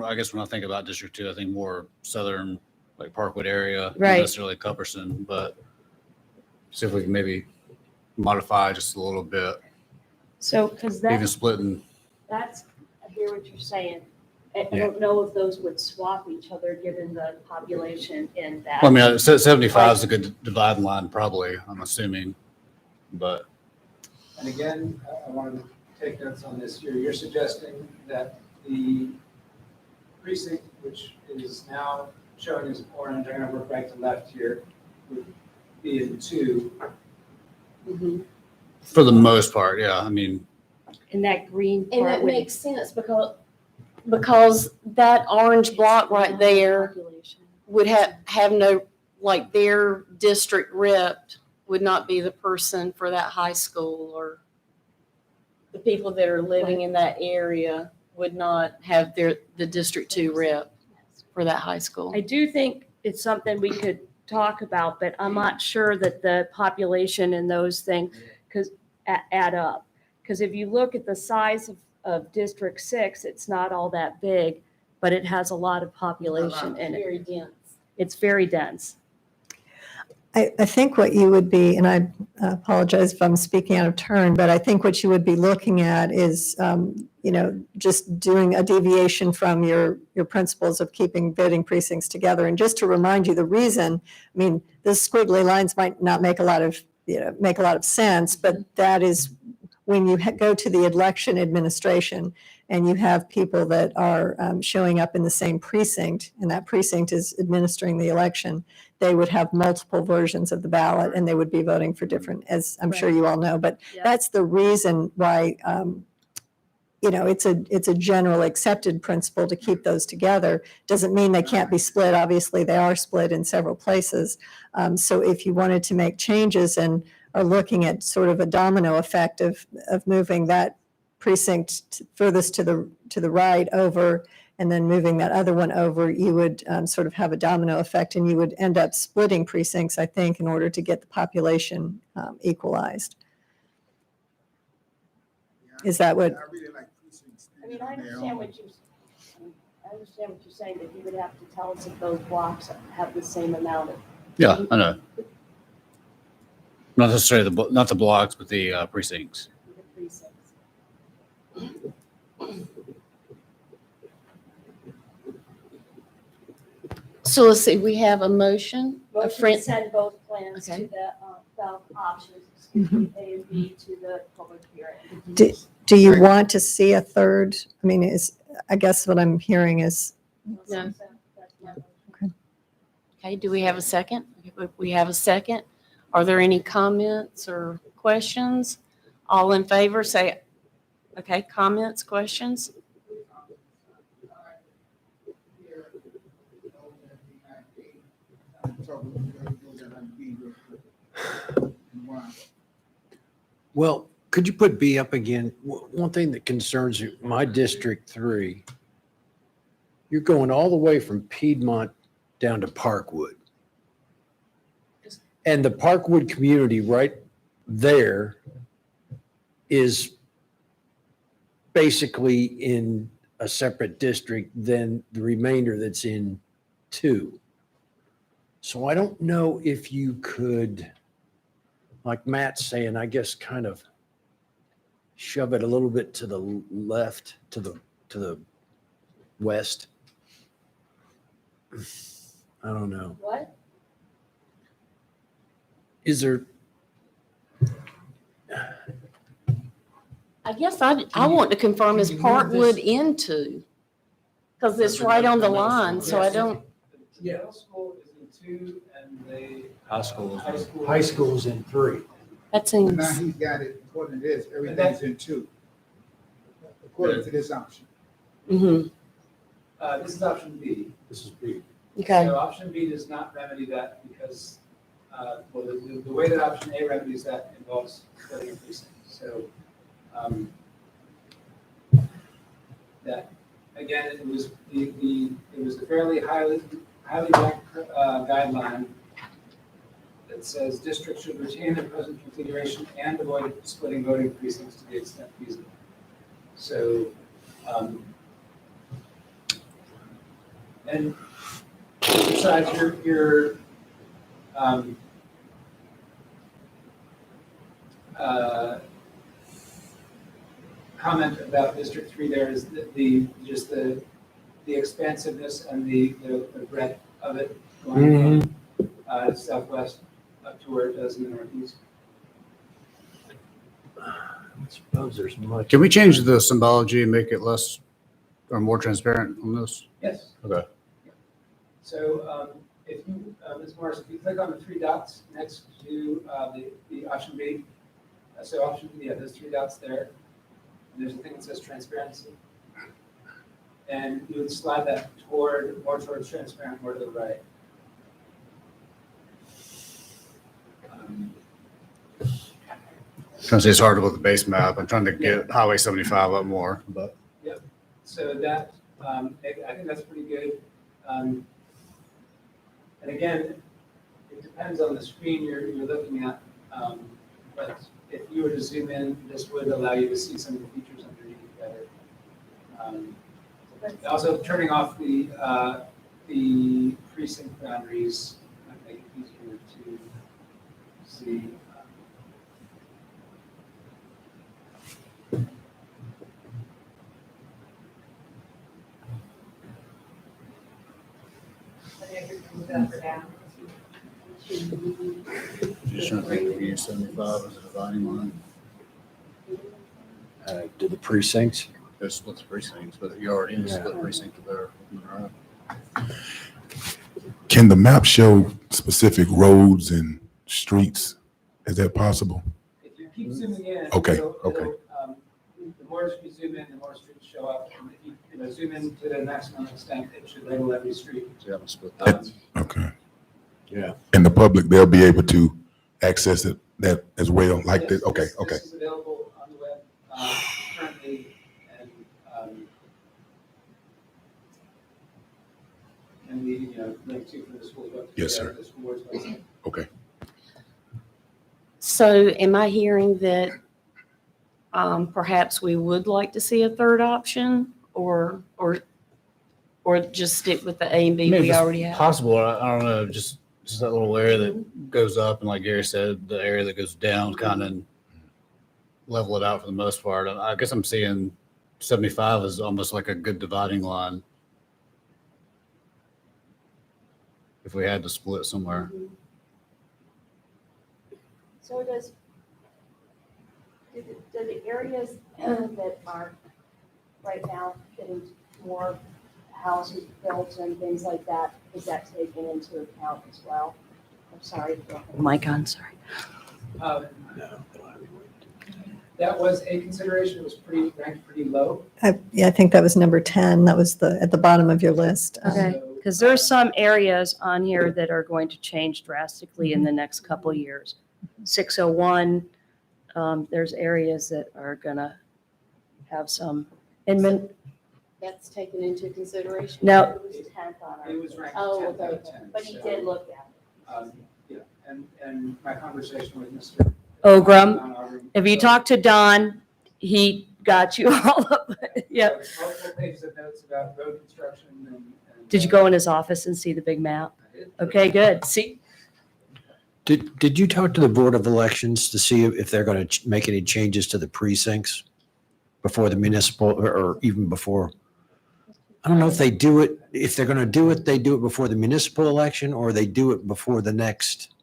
I guess when I think about District 2, I think more southern, like Parkwood area, not Right. necessarily Culberson, but see if we can maybe modify just a little bit, So, because even that's, splitting. I hear what you're saying. I Yeah. don't know if those would swap each other, given the population in that. Well, I mean, 75 is a good dividing line, probably, I'm assuming, but And again, I wanted to take notes on this. You're suggesting that the precinct, which is now showing as orange, I'm gonna work right to left here, would be in 2. For the most part, yeah. I mean, And that green And part that would. makes sense because that orange block right there Population. would have no, like their district rep would not be the person for that high school, or the people that are living in that area would not have the District 2 rep for that high school. I do think it's something we could talk about, but I'm not sure that the population and those things add up. Because if you look at the size of District 6, it's not all that big, but it has a lot of population in it. Very dense. It's very dense. I think what you would be, and I apologize if I'm speaking out of turn, but I think what you would be looking at is, just doing a deviation from your principles of keeping voting precincts together. And just to remind you, the reason, I mean, the squiggly lines might not make a lot of sense, but that is when you go to the election administration and you have people that are showing up in the same precinct, and that precinct is administering the election, they would have multiple versions of the ballot and they would be voting for different, as I'm sure you all know. But Yeah. that's the reason why, it's a general accepted principle to keep those together. Doesn't mean they can't be split. Obviously, they are split in several places. So if you wanted to make changes and are looking at sort of a domino effect of moving that precinct furthest to the right over and then moving that other one over, you would sort of have a domino effect, and you would end up splitting precincts, I think, in order to get the population equalized. Is that what? I really like precincts. I mean, I understand what you're saying, that you would have to tell us if those blocks have the same amount of. yeah, I know. Not necessarily not the blocks, but the precincts. the precincts. So let's see, we have a motion. Motion to friend- send both plans Okay. to the options, excuse me, A and B to the public hearing. Do you want to see a third? I mean, I guess what I'm hearing is, No. That's my motion. Okay, do we have a second? If we have a second, are there any comments or questions? All in favor, say, okay, comments, questions? Well, could you put B up again? One thing that concerns you, my District 3, you're going all the way from Piedmont down to Parkwood. And the Parkwood community right there is basically in a separate district than the remainder that's in 2. So I don't know if you could, like Matt's saying, I guess kind of shove it a little bit to the left, to the west. I don't know. What? Is there? I guess I want to confirm is Parkwood into, because it's right on the line, so I don't. The middle school is in 2 and the High school. high school. High school's in 3. That seems, Now he's got it, according to this, everything's in 2. According to this option. mhm, This is option B. This is B. okay, So option B does not remedy that because, well, the way that option A remedies that involves splitting a precinct. So, that, again, it was it was a fairly highly ranked guideline that says districts should retain their present configuration and avoid splitting voting precincts to the extent feasible. So, and besides your comment about District 3 there is just the expansiveness and the breadth of it going from southwest up to where it does in the northeast. I suppose there's much. Can we change the symbology and make it less or more transparent on this? Yes. Okay. So if you, Ms. Morris, if you click on the three dots next to the option B, so option B, yeah, those three dots there, and there's a thing that says transparency. And you would slide that more towards transparent, more to the right. Trying to say it's hard to look at the base map. I'm trying to get Highway 75 up more, but. So that, I think that's pretty good. And again, it depends on the screen you're looking at. But if you were to zoom in, this would allow you to see some of the features underneath better. Also, turning off the precinct boundaries might make it easier to see. Just trying to think if we use 75 as a dividing line. Do the precincts? There's split the precincts, but you already in split precinct there. Can the map show specific roads and streets? Is that possible? If you keep zooming in. Okay, it'll- okay. The more you zoom in, the more streets show up. And if you zoom in to the maximum extent, it should label every street. So you haven't split Um, that. Okay. Yeah. And the public, they'll be able to access it, that as well, like Yes, that? Okay, this okay. is available on the web currently, and the link to for the school website. Yes, sir. The school board's website. Okay. So am I hearing that perhaps we would like to see a third option or just stick with the A and B Maybe we if it's already have? Possible, I don't know, just that little area that goes up, and like Gary said, the area that goes down, kind of level it out for the most part. And I guess I'm seeing 75 is almost like a good dividing line. If we had to split somewhere. So do the areas that are right now getting more houses built and things like that, is that taken into account as well? I'm sorry. Mike on, sorry. Um, That was a consideration. It was ranked pretty low. Yeah, I think that was number 10. That was at the bottom of your list. Okay. So, Because there are some areas on here that are going to change drastically in the next couple of years. 601, there's areas that are gonna have some, and That's taken into consideration? now, It was 10th on our. It was ranked Oh, 10th out okay. of 10. But he so, did look at it. Yeah, and my conversation with Mr. Ogram, Don Ogrum, if you talk to Don, he got you all of it. Yep. Multiple pages of notes about road construction and. Did you go in his office and see the big map? I did. Okay, good. See, Did you talk to the Board of Elections to see if they're going to make any changes to the precincts before the municipal or even before? I don't know if they do it, if they're going to do it, they do it before the municipal election or they do it before the next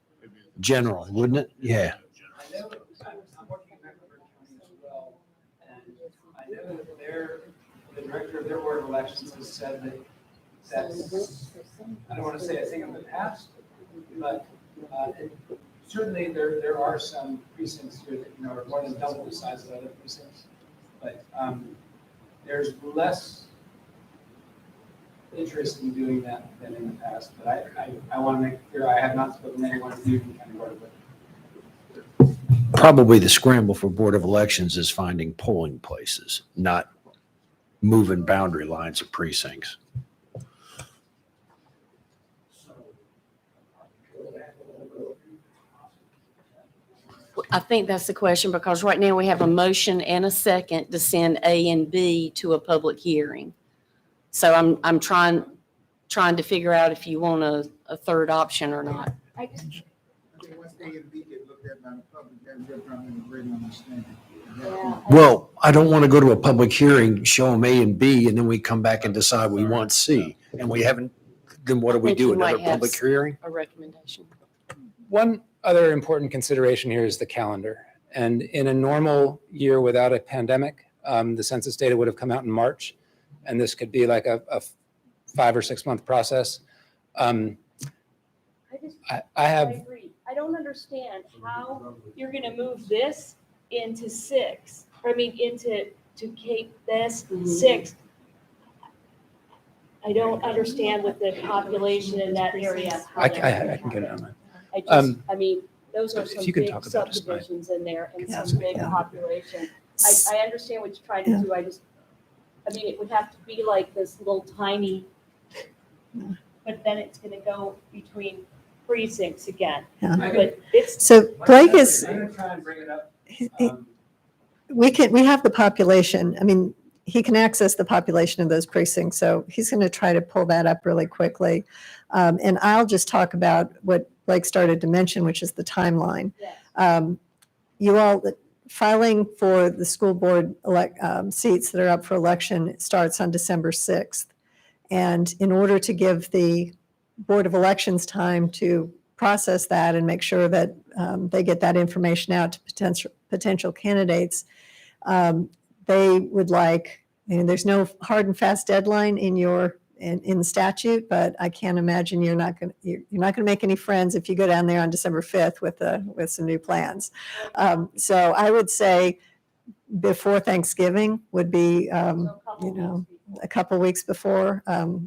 general, wouldn't it? Yeah. I know, I'm working in Mecklenburg County as well, and I know that the director of their board of elections has said that that's, I don't want to say a thing of the past, but certainly there are some precincts here that, are more than double the size of other precincts. But there's less interest in doing that than in the past. But I want to make clear, I have not spoken to anyone who can kind of work with. Probably the scramble for Board of Elections is finding polling places, not moving boundary lines of precincts. I think that's the question because right now we have a motion and a second to send A and B to a public hearing. So I'm trying to figure out if you want a third option or not. I just, Once A and B get looked at by the public, then we're trying to great understanding. yeah. Well, I don't want to go to a public hearing, show them A and B, and then we come back and decide we want C. And we haven't, then what do we think do? you might Another have public hearing? A recommendation. One other important consideration here is the calendar. And in a normal year without a pandemic, the census data would have come out in March. and this could be like a 5 or 6 month process. I just, I I have, agree. I don't understand how you're gonna move this into 6, to Cape this 6. I don't understand with the population in that area. how I that can get it on my. I mean, those are if some you can big talk about this, Mike. subdivisions in there and Yeah. some big Yeah. population. I understand what you're trying to do. It would have to be like this little tiny, but then it's gonna go between precincts again. Yeah. But it's, So Blake is, I'm gonna try and bring it up. he- we have the population. I mean, he can access the population of those precincts, so he's going to try to pull that up really quickly. And I'll just talk about what Blake started to mention, which is the timeline. yes. You all, filing for the school board seats that are up for election starts on December 6th. And in order to give the Board of Elections time to process that and make sure that they get that information out to potential candidates, they would like, there's no hard and fast deadline in the statute, but I can't imagine you're not going to make any friends if you go down there on December 5th with some new plans. So I would say before Thanksgiving would be, So a couple weeks before. a couple weeks before,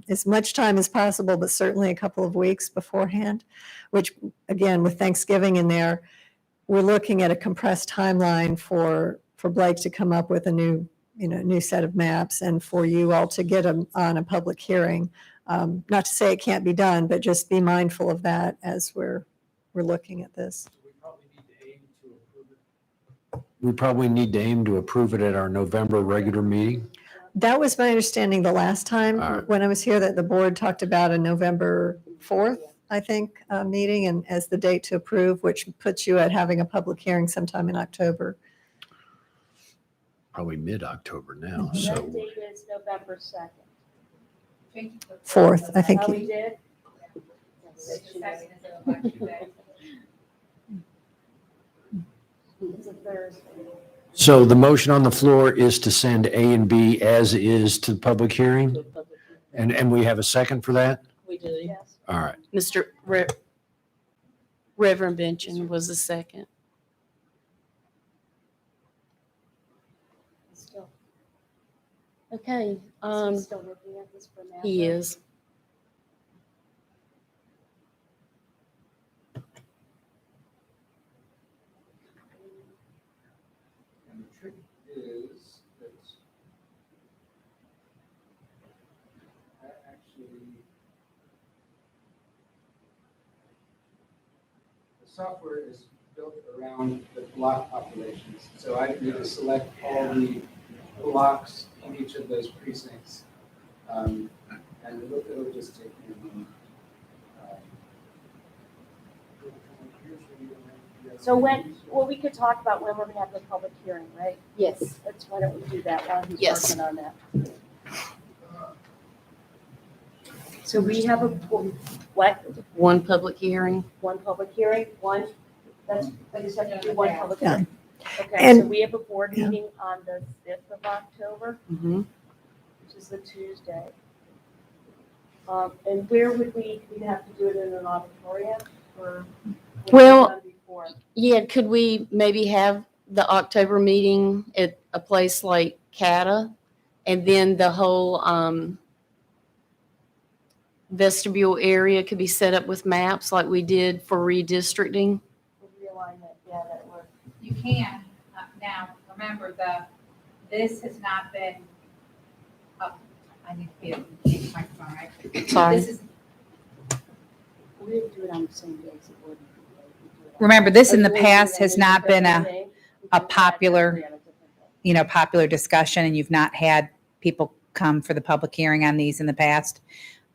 as much time as possible, but certainly a couple of weeks beforehand, which again, with Thanksgiving in there, we're looking at a compressed timeline for Blake to come up with a new set of maps and for you all to get them on a public hearing. Not to say it can't be done, but just be mindful of that as we're looking at this. We probably need to aim to approve it at our November regular meeting. That was my understanding the last time All right. when I was here, that the board talked about a November 4th, I think, meeting and as the date to approve, which puts you at having a public hearing sometime in October. Probably mid-October now, And so. that date is November 2nd. 4th, I think. How we did? It's a Thursday. So the motion on the floor is to send A and B as is to the public hearing? And we have a second for that? We do. Yes. All right. Mr. Reverend Benson was the second. Still, Okay, he's still looking at this for now. he is. And the trick is that the software is built around the block populations. So I need to select all the blocks in each of those precincts. And it'll just take me a moment. So we could talk about when we're gonna have the public hearing, right? Yes. Why don't we do that while he's Yes. working on that? So we have what? One public hearing. One public hearing, I just have to do one public Yeah. hearing. Okay, so And- we have a board yeah. meeting on the 5th of October, Mhm. which is the Tuesday. And where would we have to do it in an auditorium or? what Well- we've done before? Yeah, could we maybe have the October meeting at a place like Cata? And then the whole vestibule area could be set up with maps like we did for redistricting? Realignment, yeah, that would. You can, now, remember, this has not been, I need to be able to change my phone, right? Sorry. This is, We would do it on the same day as the board meeting. remember, this in the Or do we past do has it not been different a, day? We a do that popular- on a different day. popular discussion, and you've not had people come for the public hearing on these in the past.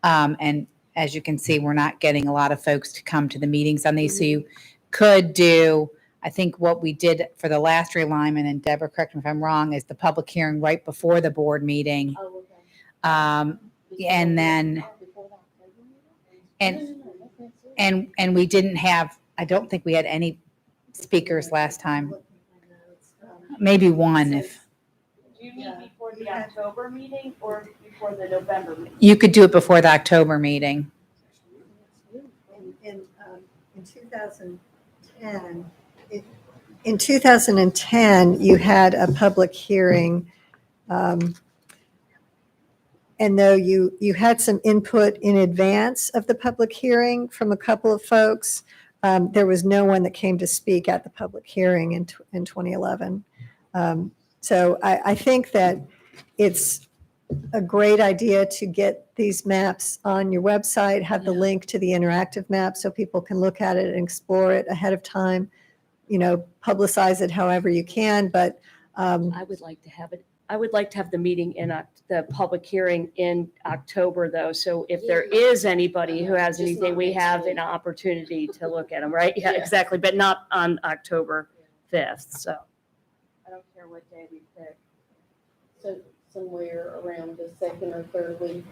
And as you can see, we're not getting a lot of folks to come to the meetings on these. So you could do, I think what we did for the last realignment, and Deborah, correct me if I'm wrong, is the public hearing right before the board meeting. Oh, okay. And then, Before that, February? and, No, no, no, okay, so- and we didn't have, I don't think we had any speakers last time. Maybe one if, Do you mean before before the October meeting or before the November meeting? You could do it before the October meeting. In 2010, in 2010, you had a public hearing. And though you had some input in advance of the public hearing from a couple of folks, there was no one that came to speak at the public hearing in 2011. So I think that it's a great idea to get these maps on your website, have the link to the interactive map so people can look at it and explore it ahead of time. Publicize it however you can, but I would like to have it. I would like to have the meeting the public hearing in October though. So if there is anybody who has anything, we have an opportunity to look at them, right? Yeah, exactly. But not on October 5th. So I don't care what day we pick. So somewhere around the second or third week.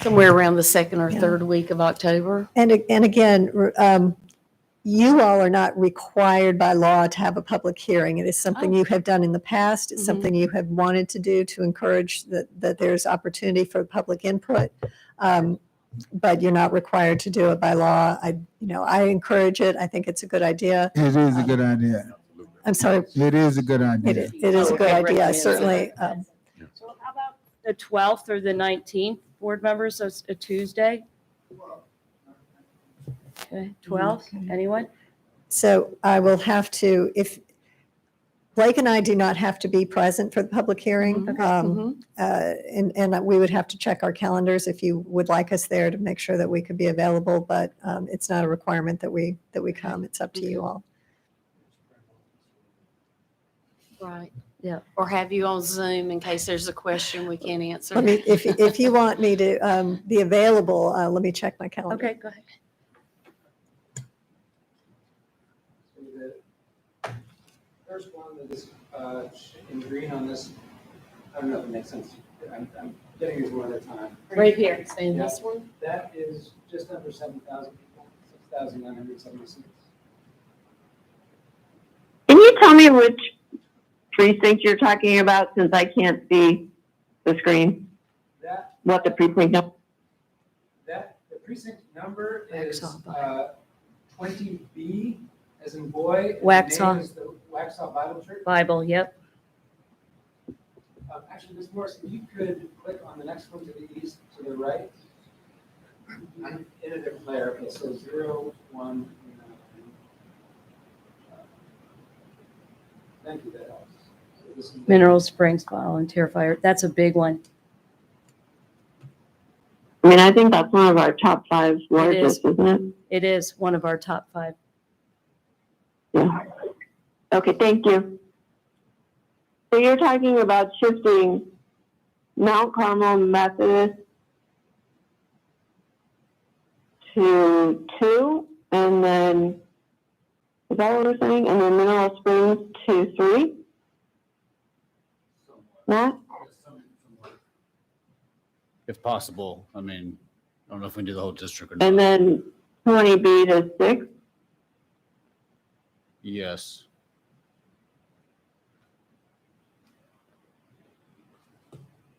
Somewhere around the second or Yeah. third week of October. And again, you all are not required by law to have a public hearing. It is something you have done in the past. It's Mhm. something you have wanted to do to encourage that there's opportunity for public input. But you're not required to do it by law. I encourage it. I think it's a good idea. It is a good idea. I'm sorry, It is a good it idea. is a good Okay, idea. recommend. Certainly. So how about the 12th or the 19th, board members? So it's a Tuesday? Okay, 12th, anyone? So I will have to, if Blake and I do not have to be present for the public hearing. Mhm. And we would have to check our calendars if you would like us there to make sure that we could be available, but it's not a requirement that we come. It's up to you all. Right. Yeah. Or have you on Zoom in case there's a question we can't answer. Let me, if you want me to be available, let me check my calendar. Okay, go ahead. So the first one that is in green on this, I don't know if it makes sense. I'm getting these one at a time. Right here. Saying this one? That is just under 7,000 people, 6,976. Can you tell me which precinct you're talking about, since I can't see the screen? That, What the precinct number? the precinct number is Waxhaw. 20B as in boy. and the Waxhaw. name is the Waxhaw Bible Church. Bible, yep. Actually, Ms. Morris, if you could click on the next one to the east, to the right. I'm in a different layer. Okay, so 0, 1, 9. Thank you, that helps. So this is the- Mineral Springs Volunteer Fire. That's a big one. I mean, I think that's one of our top 5 largest, isn't it? It is one of our top 5. Yeah. Okay, thank you. So you're talking about shifting Mount Carmel Methodist to 2, and then, is that what we're saying? And then Mineral Springs to 3? Matt? If possible. I mean, I don't know if we can do the whole district or not. And then 20B to 6? Yes.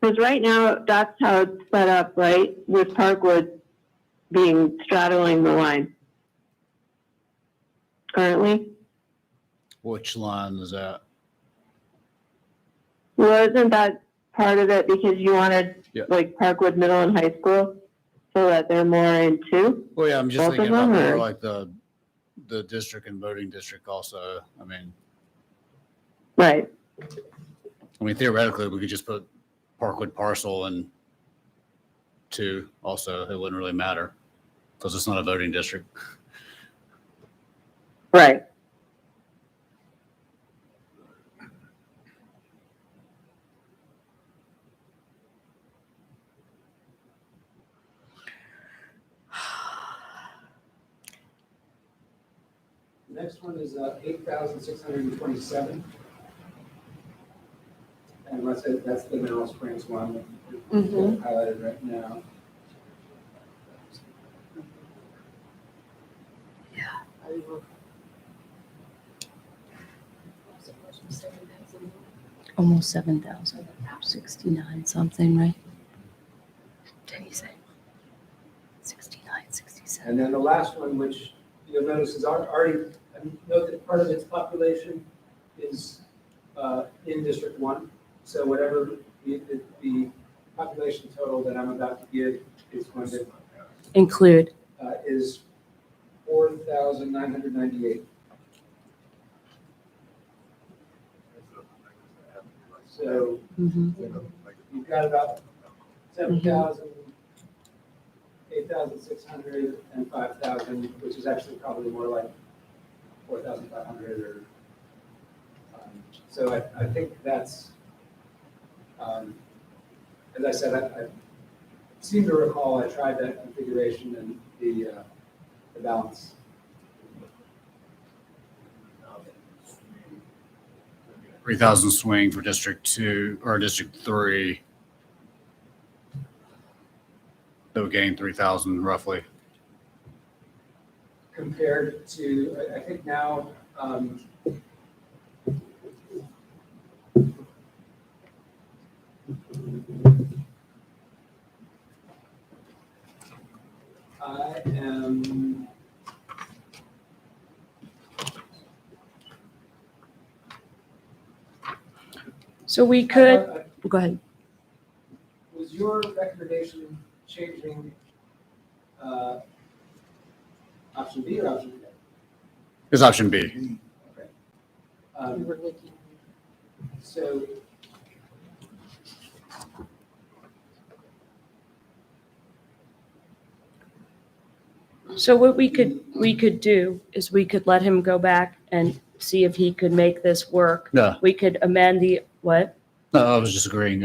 Because right now, that's how it's set up, right? With Parkwood being straddling the line. Currently? Which line is that? Well, isn't that part of it because you wanted Yeah. like Parkwood Middle and High School so that they're more in 2? Well, yeah, I'm just Both of thinking about them, more or- like the district and voting district also. I mean, Right. theoretically, we could just put Parkwood parcel and 2 also. It wouldn't really matter because it's not a voting district. Right. The next one is 8,627. And that's the Mineral Springs one that Mhm. highlighted right now. Almost 7,000. 69 something, right? Did he say? 69, 67. And then the last one, which you'll notice is already, note that part of its population is in District 1. So whatever the population total that I'm about to give is going to, Include. is 4,998. So Mhm. you've got about 7,000, 8,600, and 5,000, which is actually probably more like 4,500 or, so I think that's, as I said, I seem to recall I tried that configuration and the balance. 3,000 swing for District 2 or District 3. They'll gain 3,000 roughly. Compared to, I think now, I am, So we could, go ahead. was your recommendation changing option B or option A? It's option B. Okay. So So what we could do is we could let him go back and see if he could make this work. No, We could amend the, what? no, I was just agreeing,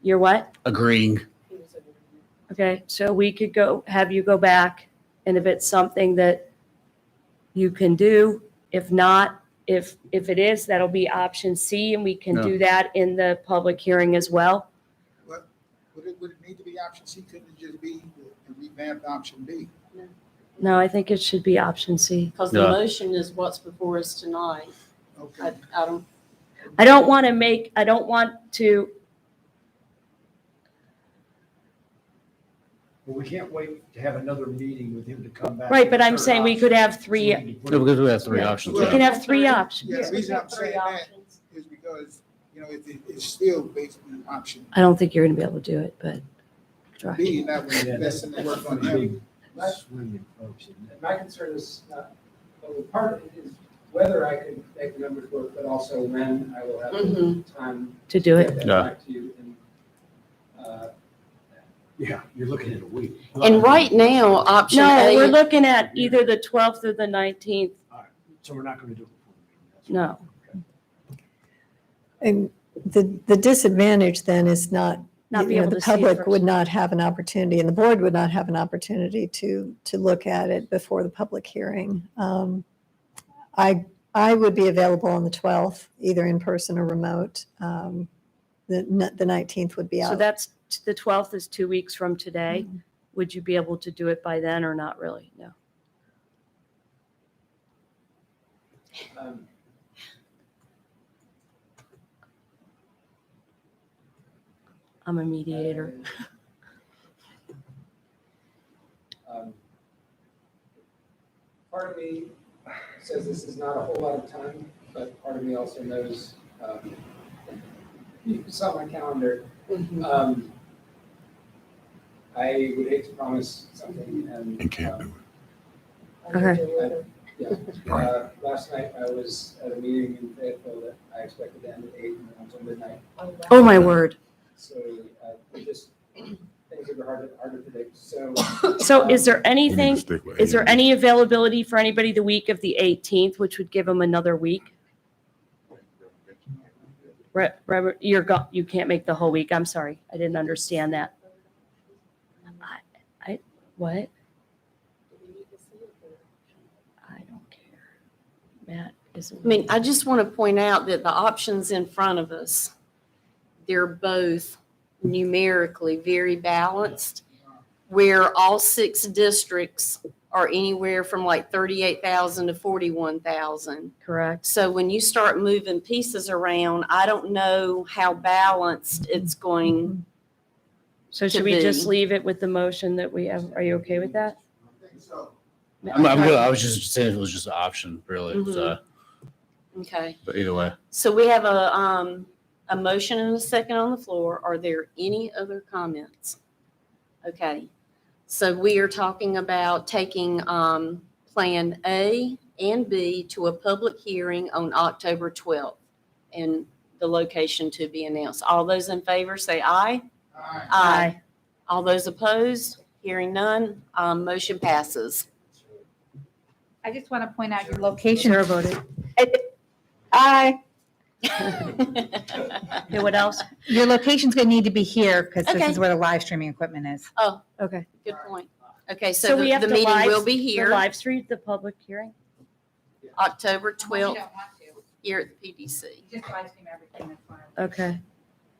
Your what? agreeing. Okay, so we could have you go back, and if it's something that you can do, if not, if it is, that'll be option C, and we can Yeah. do that in the public hearing as well. Would it need to be option C? Couldn't it just be the revamped option B? No, I think it should be option C. Because the Yeah. motion is what's before us tonight. Okay. I don't, I don't want to, But we can't wait to have another meeting with him to come back. right, with but a I'm third saying we option. could have So three, we need to put No, it- because we have 3 options. we can have 3 options. Yeah, the reason I'm saying that is because, it's still basically option I don't think you're gonna be able to do it, but try. B, and that was Yeah, less than the work on that's the him. big swinging folks, isn't it? my concern is not, well, part of it is whether I could make the numbers work, but also when I will have time To do it. get that Yeah. back to you. And, Yeah, you're looking at a week. and right now, option No, we're A, looking at either the 12th or the 19th. So we're not going to do it before the meeting. That's No, And the disadvantage then is not, not be you know, able the to see it public would first. not have an opportunity and the board would not have an opportunity to look at it before the public hearing. I would be available on the 12th, either in person or remote. The 19th would be So out. the 12th is 2 weeks from today. Would you be able to do it by then or not really? No. um, I'm a mediator. Part of me says this is not a whole lot of time, but part of me also knows, you saw my calendar. I would hate to promise something and. And can't do it. Okay. Yeah. Last night I was at a meeting in Fayetteville that I expected to end at 8 and went until midnight. Oh, my word. So it just, things are hard to predict. So So is there We need to anything, stick with is there 8. any availability for anybody the week of the 18th, which would give them another week? Robert, you can't make the whole week. I'm sorry. I didn't understand that. What? I don't care. Matt is. I mean, I just want to point out that the options in front of us, they're both numerically very balanced, where all 6 districts are anywhere from like 38,000 to 41,000. Correct. So when you start moving pieces around, I don't know how balanced it's going. So should To we just be. leave it with the motion that we have? Are you okay with that? I'm good. I was just saying it was just an option, really. So, Okay. but either way. So we have a motion and a second on the floor. Are there any other comments? Okay. So we are talking about taking Plan A and B to a public hearing on October 12th and the location to be announced. All those in favor say aye. Aye. All those opposed? Hearing none, motion passes. I just want to point out your location. Sarah voted. Aye. Okay, what else? Your location's going to need to be here because this Okay. is where the live streaming equipment is. Oh, Okay. good point. Okay, So so we have the to meeting live- will be The here, live stream, the public hearing? October 12th, here at the PDC. Just live stream everything, that's fine. Okay.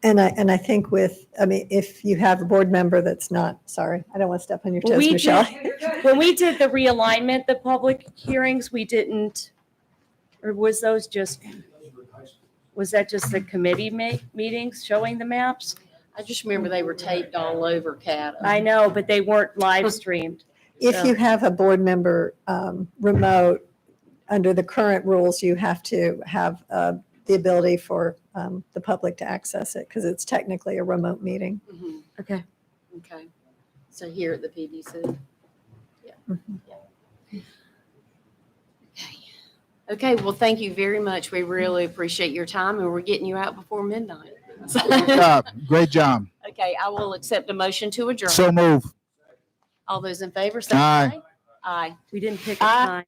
And I think if you have a board member that's not, sorry, I don't want to step on your Well, toes, we Michelle. When we did the realignment, the public hearings, we didn't, or was that just the committee meetings showing the maps? I just remember they were taped all over CATA. I know, but they weren't live streamed. If you have a board member remote, under the current rules, you have to have the ability for the public to access it because it's technically a remote meeting. Mhm. Okay. Okay. So here at the PDC. Yeah. Yeah. Okay, well, thank you very much. We really appreciate your time and we're getting you out before midnight. Great job. Great job. Okay, I will accept a motion to adjourn. So move. All those in favor say Aye. aye. Aye. We didn't pick a Aye. time.